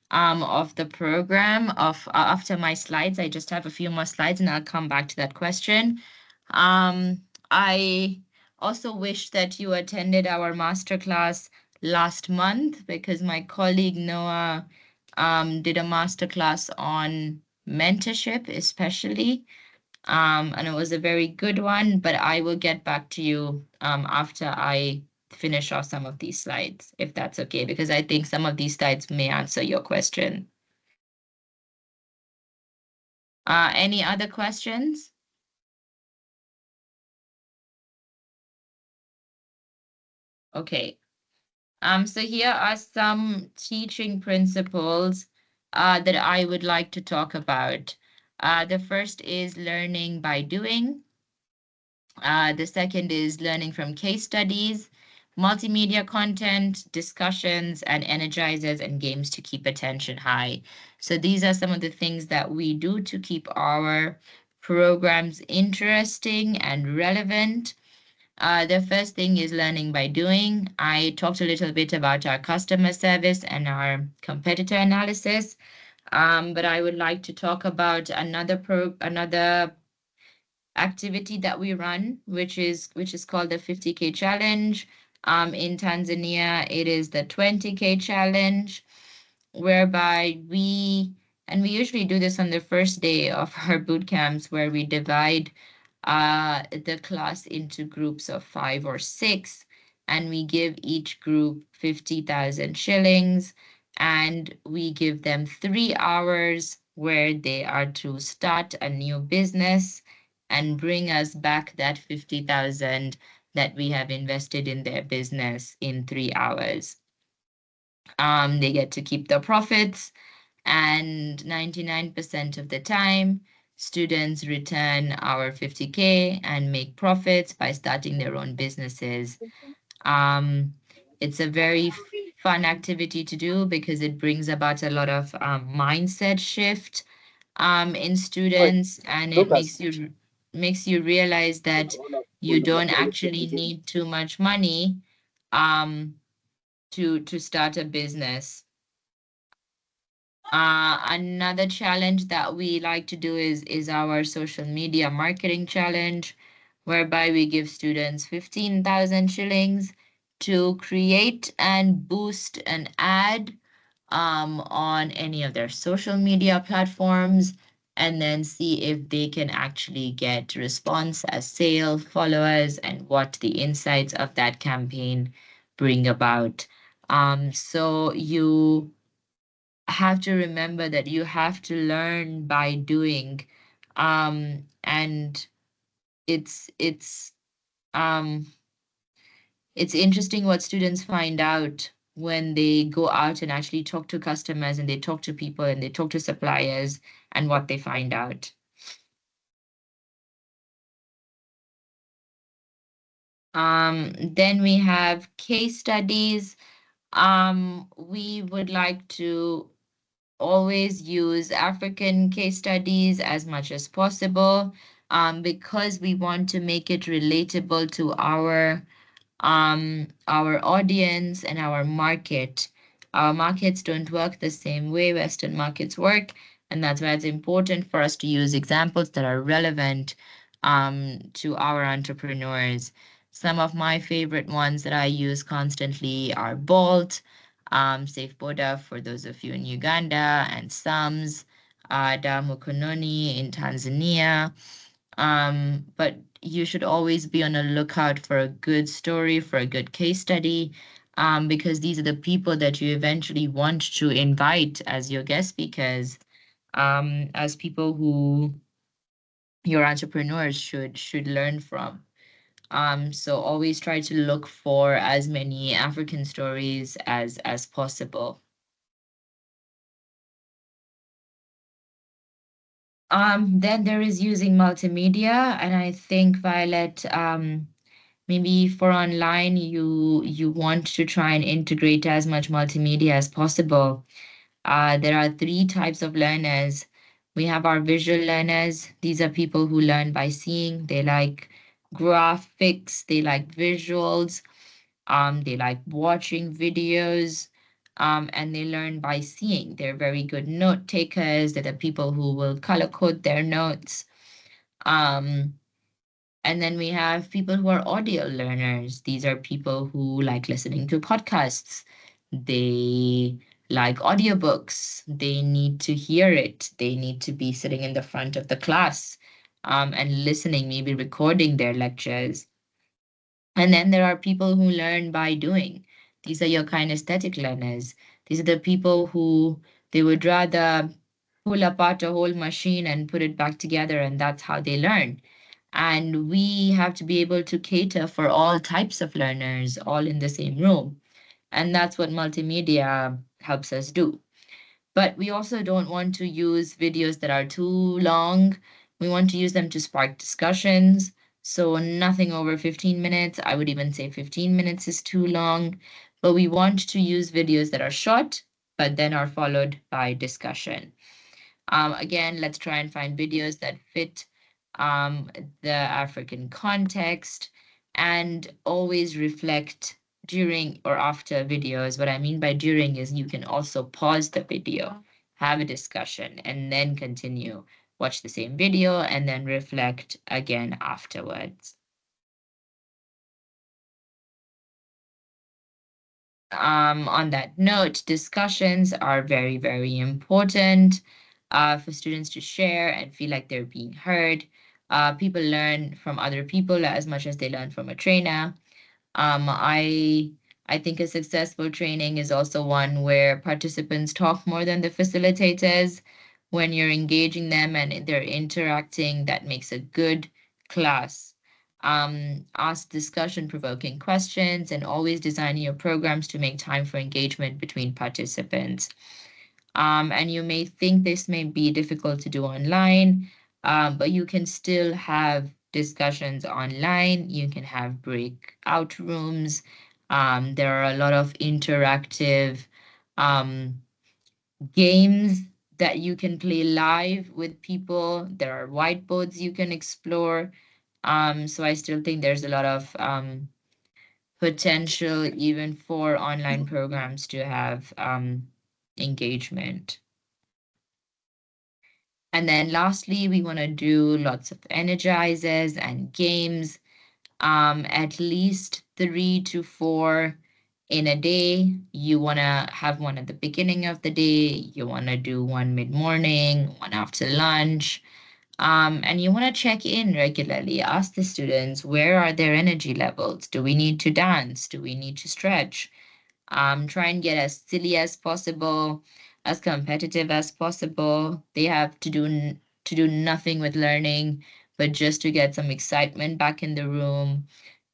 of the program after my slides. I just have a few more slides and I'll come back to that question. I also wish that you attended our masterclass last month because my colleague Noah did a masterclass on mentorship, especially. And it was a very good one, but I will get back to you after I finish off some of these slides, if that's okay, because I think some of these slides may answer your question. Any other questions? Okay. So here are some teaching principles that I would like to talk about. The first is learning by doing. The second is learning from case studies, multimedia content, discussions, and energizers and games to keep attention high. So these are some of the things that we do to keep our programs interesting and relevant. The first thing is learning by doing. I talked a little bit about our customer service and our competitor analysis, but I would like to talk about another activity that we run, which is called the 50K challenge. In Tanzania, it is the 20K challenge, whereby we usually do this on the first day of our boot camps, where we divide the class into groups of 5 or 6, and we give each group 50,000 shillings, and we give them 3 hours where they are to start a new business and bring us back that 50,000 that we have invested in their business in 3 hours. They get to keep the profits, and 99% of the time, students return our 50K and make profits by starting their own businesses. It's a very fun activity to do because it brings about a lot of mindset shift in students, and it Lucas. makes you realize that you don't actually need too much money to start a business. Another challenge that we like to do is our social media marketing challenge, whereby we give students 15,000 shillings to create and boost an ad on any of their social media platforms, and then see if they can actually get response as sale, followers, and what the insights of that campaign bring about. So you have to remember that you have to learn by doing, and it's um it's interesting what students find out when they go out and actually talk to customers and they talk to people and they talk to suppliers and what they find out. Then we have case studies. We would like to always use African case studies as much as possible, because we want to make it relatable to our audience and our market. Our markets don't work the same way Western markets work, and that's why it's important for us to use examples that are relevant to our entrepreneurs. Some of my favorite ones that I use constantly are Bolt, Safe Boda for those of you in Uganda, and Sams, Damu Kononi in Tanzania. But you should always be on a lookout for a good story, for a good case study, because these are the people that you eventually want to invite as your guest speakers, as people who your entrepreneurs should learn from. So always try to look for as many African stories as possible. Then there is using multimedia, and I think Violet, maybe for online, you want to try and integrate as much multimedia as possible. There are three types of learners. We have our visual learners. These are people who learn by seeing. They like graphics, they like visuals, they like watching videos, and they learn by seeing. They're very good note takers. They're the people who will color code their notes. Um, and then we have people who are audio learners. These are people who like listening to podcasts. They like audiobooks. They need to hear it. They need to be sitting in the front of the class, and listening, maybe recording their lectures. And then there are people who learn by doing. These are your kinesthetic learners. These are the people who they would rather pull apart a whole machine and put it back together, and that's how they learn. And we have to be able to cater for all types of learners, all in the same room. And that's what multimedia helps us do. But we also don't want to use videos that are too long. We want to use them to spark discussions. So nothing over 15 minutes. I would even say 15 minutes is too long. But we want to use videos that are short, but then are followed by discussion. Again, let's try and find videos that fit the African context and always reflect during or after videos. What I mean by during is you can also pause the video, have a discussion, and then continue. Watch the same video and then reflect again afterwards. On that note, discussions are very, very important for students to share and feel like they're being heard. People learn from other people as much as they learn from a trainer. I think a successful training is also one where participants talk more than the facilitators. When you're engaging them and they're interacting, that makes a good class. Ask discussion-provoking questions and always design your programs to make time for engagement between participants. And you may think this may be difficult to do online, but you can still have discussions online. You can have breakout rooms. There are a lot of interactive games that you can play live with people. There are whiteboards you can explore. So I still think there's a lot of potential even for online programs to have engagement. And then lastly, we want to do lots of energizers and games, at least 3 to 4 in a day. You want to have one at the beginning of the day. You want to do one mid-morning, one after lunch. And you want to check in regularly. Ask the students, where are their energy levels? Do we need to dance? Do we need to stretch? Try and get as silly as possible, as competitive as possible. They have to do nothing with learning, but just to get some excitement back in the room,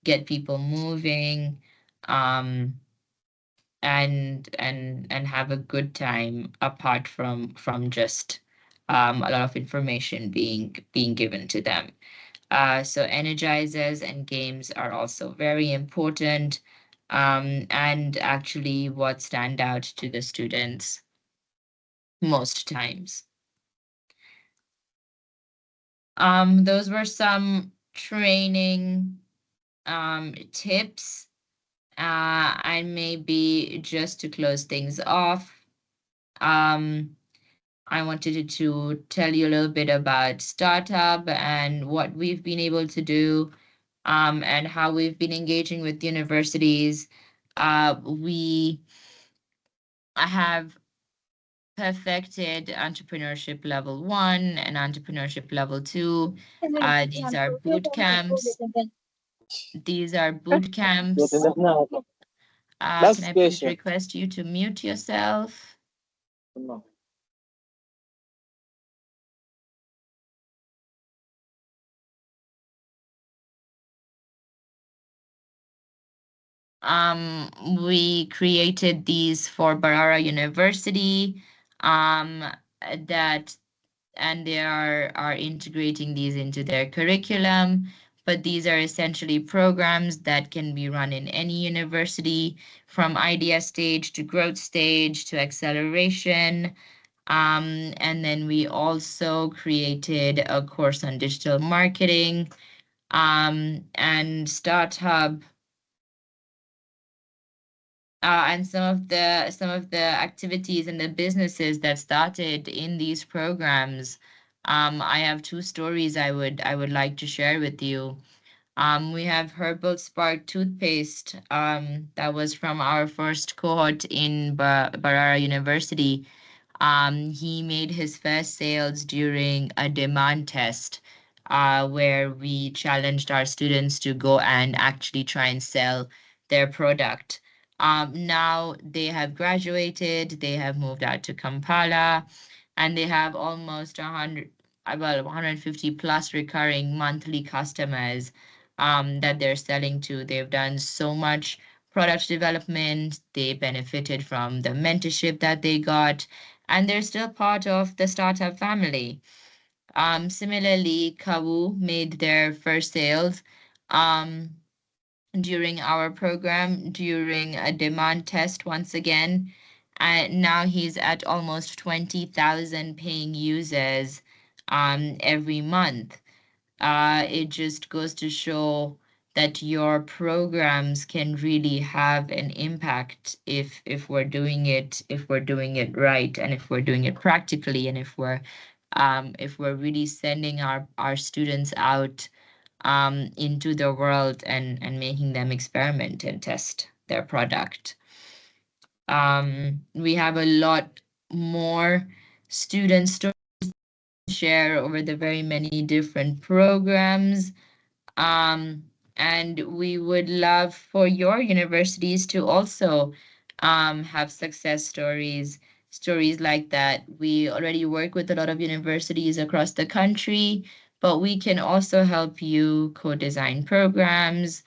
get people moving, um, and have a good time apart from just a lot of information being given to them. So energizers and games are also very important, and actually what stand out to the students most times. Those were some training tips. And maybe just to close things off, I wanted to tell you a little bit about startup and what we've been able to do, and how we've been engaging with universities. We have perfected entrepreneurship level 1 and entrepreneurship level 2. These are boot camps. These are boot camps. Can I please request you to mute yourself? We created these for Barara University, that and they are integrating these into their curriculum. But these are essentially programs that can be run in any university, from idea stage to growth stage to acceleration. And then we also created a course on digital marketing, and startup. And some of the activities and the businesses that started in these programs. I have two stories I would like to share with you. We have Herbal Spark toothpaste, that was from our first cohort in Barara University. He made his first sales during a demand test, where we challenged our students to go and actually try and sell their product. Now they have graduated, they have moved out to Kampala, and they have almost 150 plus recurring monthly customers, that they're selling to. They've done so much product development, they benefited from the mentorship that they got, and they're still part of the startup family. Similarly, Kawu made their first sales, um, during our program, during a demand test once again. And now he's at almost 20,000 paying users, every month. It just goes to show that your programs can really have an impact if we're doing it right, and if we're doing it practically, and if we're really sending our students out, into the world, and making them experiment and test their product. We have a lot more student stories to share over the very many different programs. Um, and we would love for your universities to also, have success stories like that. We already work with a lot of universities across the country, but we can also help you co-design programs,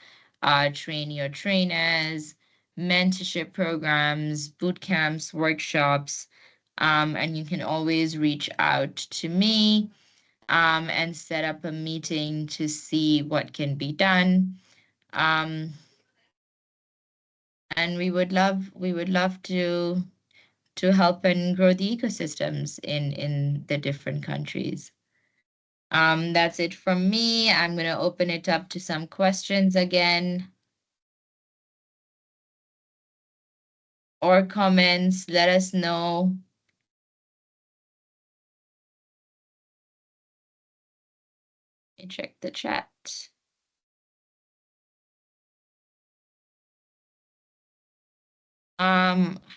train your trainers, mentorship programs, boot camps, workshops, and you can always reach out to me, and set up a meeting to see what can be done. Um, and we would love to help and grow the ecosystems in the different countries. That's it from me. I'm going to open it up to some questions again, or comments. Let us know. Let me check the chat.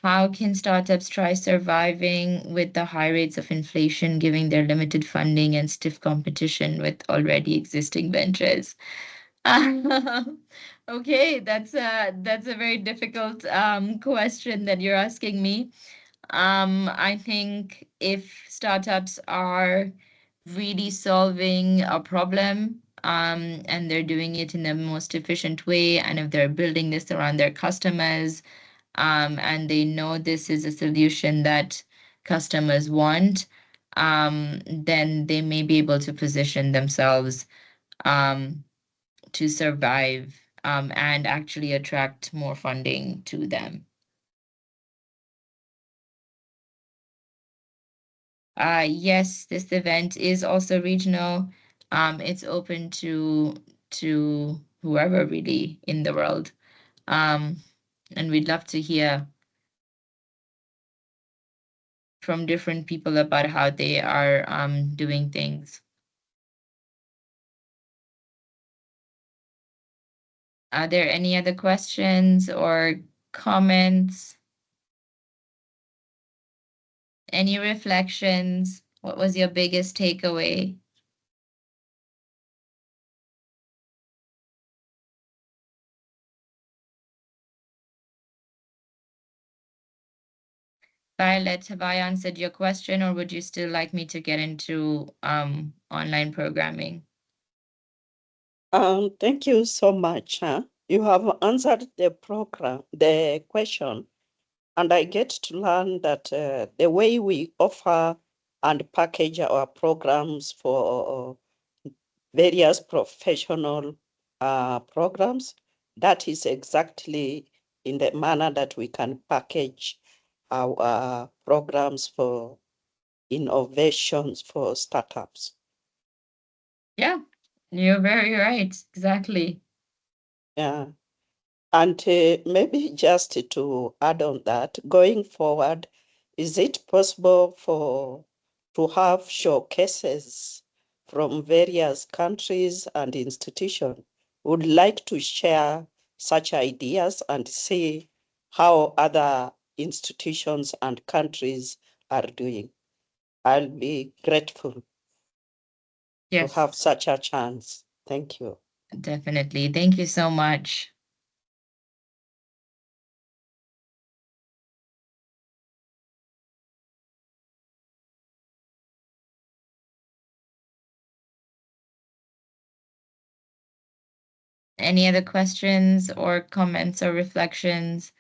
How can startups try surviving with the high rates of inflation, given their limited funding and stiff competition with already existing ventures? Okay, that's a very difficult question that you're asking me. I think if startups are really solving a problem, and they're doing it in the most efficient way, and if they're building this around their customers, and they know this is a solution that customers want, then they may be able to position themselves, to survive and actually attract more funding to them. Yes, this event is also regional. It's open to whoever really in the world. And we'd love to hear from different people about how they are doing things. Are there any other questions or comments? Any reflections? What was your biggest takeaway? Violet, have I answered your question, or would you still like me to get into online programming? Thank you so much. You have answered the question, and I get to learn that the way we offer and package our programs for various professional programs, that is exactly in the manner that we can package our programs for innovations for startups. Yeah, you're very right. Exactly. Yeah. And maybe just to add on that, going forward, is it possible to have showcases from various countries and institutions? Would like to share such ideas and see how other institutions and countries are doing. I'll be grateful to Yes, have such a chance. Thank you. definitely. Thank you so much. Any other questions or comments or reflections?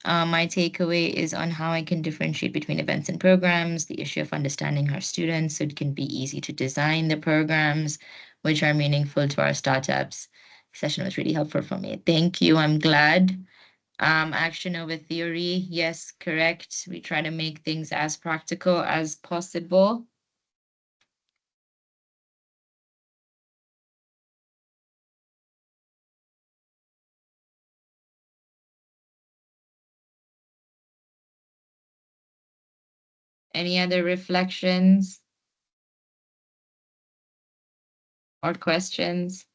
My takeaway is on how I can differentiate between events and programs, the issue of understanding our students so it can be easy to design the programs which are meaningful to our startups. Session was really helpful for me. Thank you. I'm glad. Action over theory. Yes, correct. We try to make things as practical as possible. Any other reflections or questions?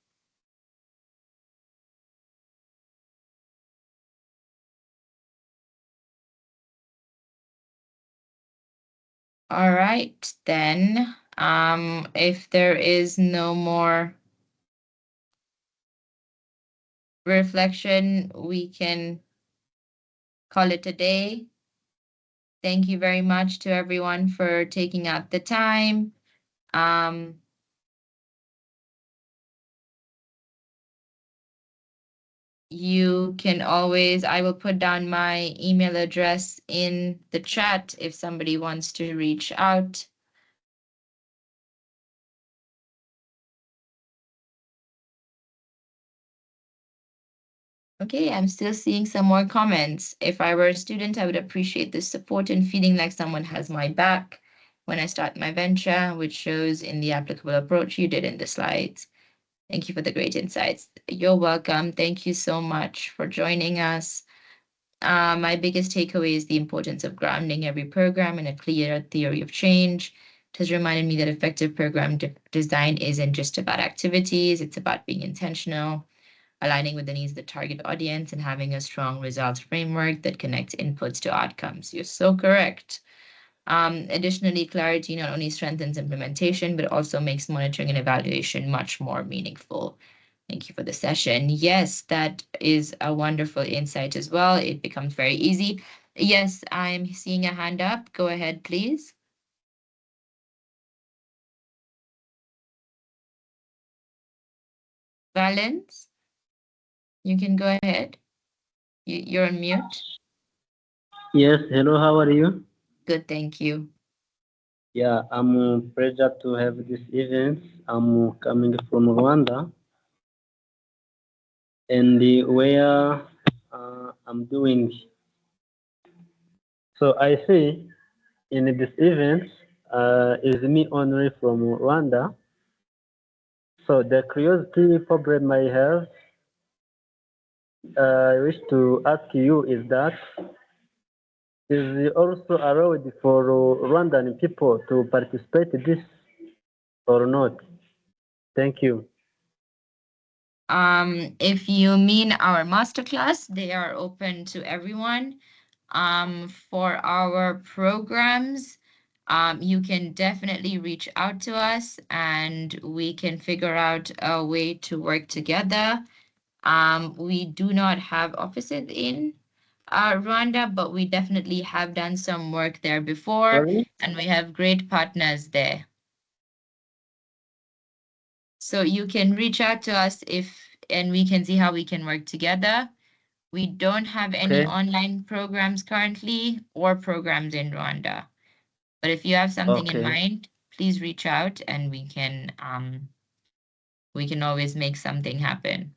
All right, then. If there is no more reflection, we can call it a day. Thank you very much to everyone for taking out the time. You can always, I will put down my email address in the chat if somebody wants to reach out. Okay, I'm still seeing some more comments. If I were a student, I would appreciate the support and feeling like someone has my back when I start my venture, which shows in the applicable approach you did in the slides. Thank you for the great insights. You're welcome. Thank you so much for joining us. My biggest takeaway is the importance of grounding every program in a clear theory of change. It has reminded me that effective program design isn't just about activities, it's about being intentional, aligning with the needs of the target audience, and having a strong results framework that connects inputs to outcomes. You're so correct. Additionally, clarity not only strengthens implementation, but also makes monitoring and evaluation much more meaningful. Thank you for the session. Yes, that is a wonderful insight as well. It becomes very easy. Yes, I'm seeing a hand up. Go ahead, please. Valence, you can go ahead. You're on mute. Yes, hello, how are you? Good, thank you. Yeah, I'm pleasure to have this event. I'm coming from Rwanda, and where I'm doing. So I see in this event is me only from Rwanda. So the curiosity problem I have, I wish to ask you is that is it also allowed for Rwandan people to participate in this or not? Thank you. If you mean our masterclass, they are open to everyone. For our programs, you can definitely reach out to us and we can figure out a way to work together. We do not have offices in Rwanda, but we definitely have done some work there before, Sorry? and we have great partners there. So you can reach out to us and we can see how we can work together. We don't have any Okay. online programs currently or programs in Rwanda. But if you have something in Okay. mind, please reach out and we can always make something happen.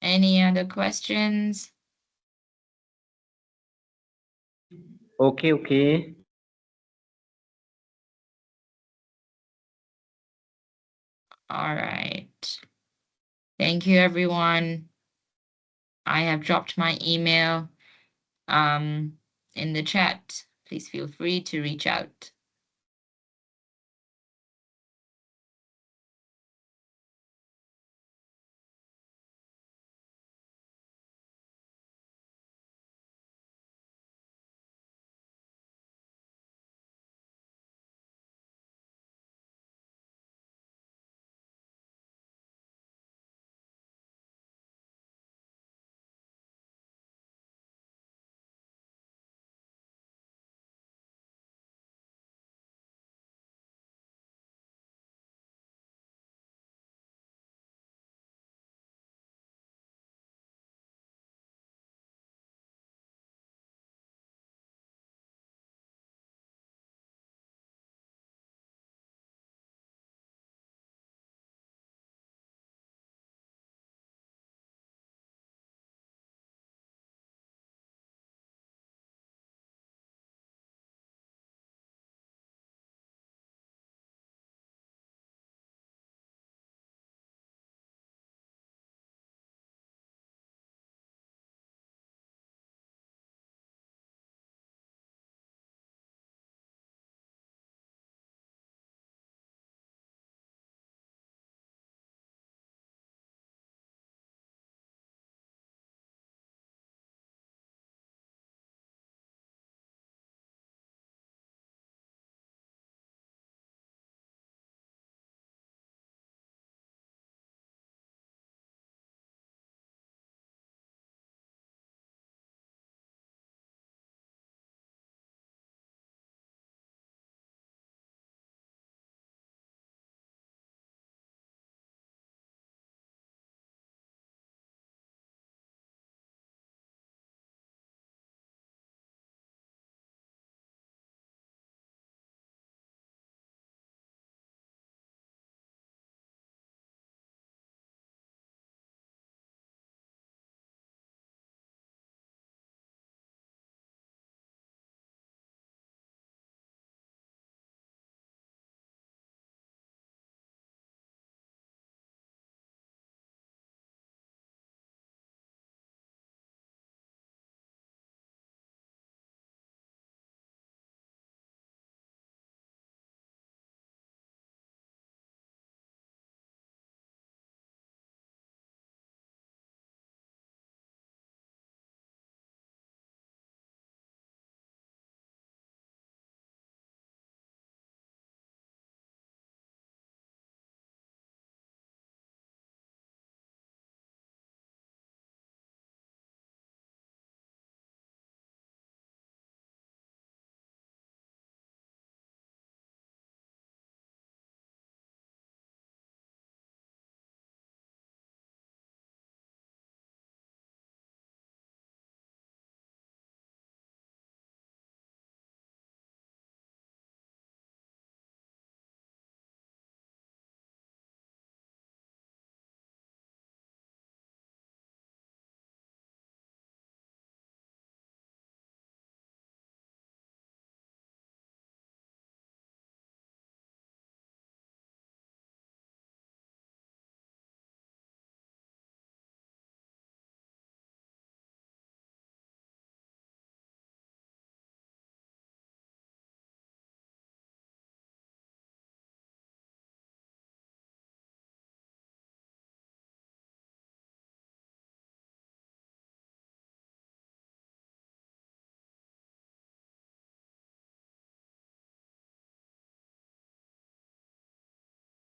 Any other questions? Okay, okay. All right. Thank you, everyone. I have dropped my email in the chat. Please feel free to reach out.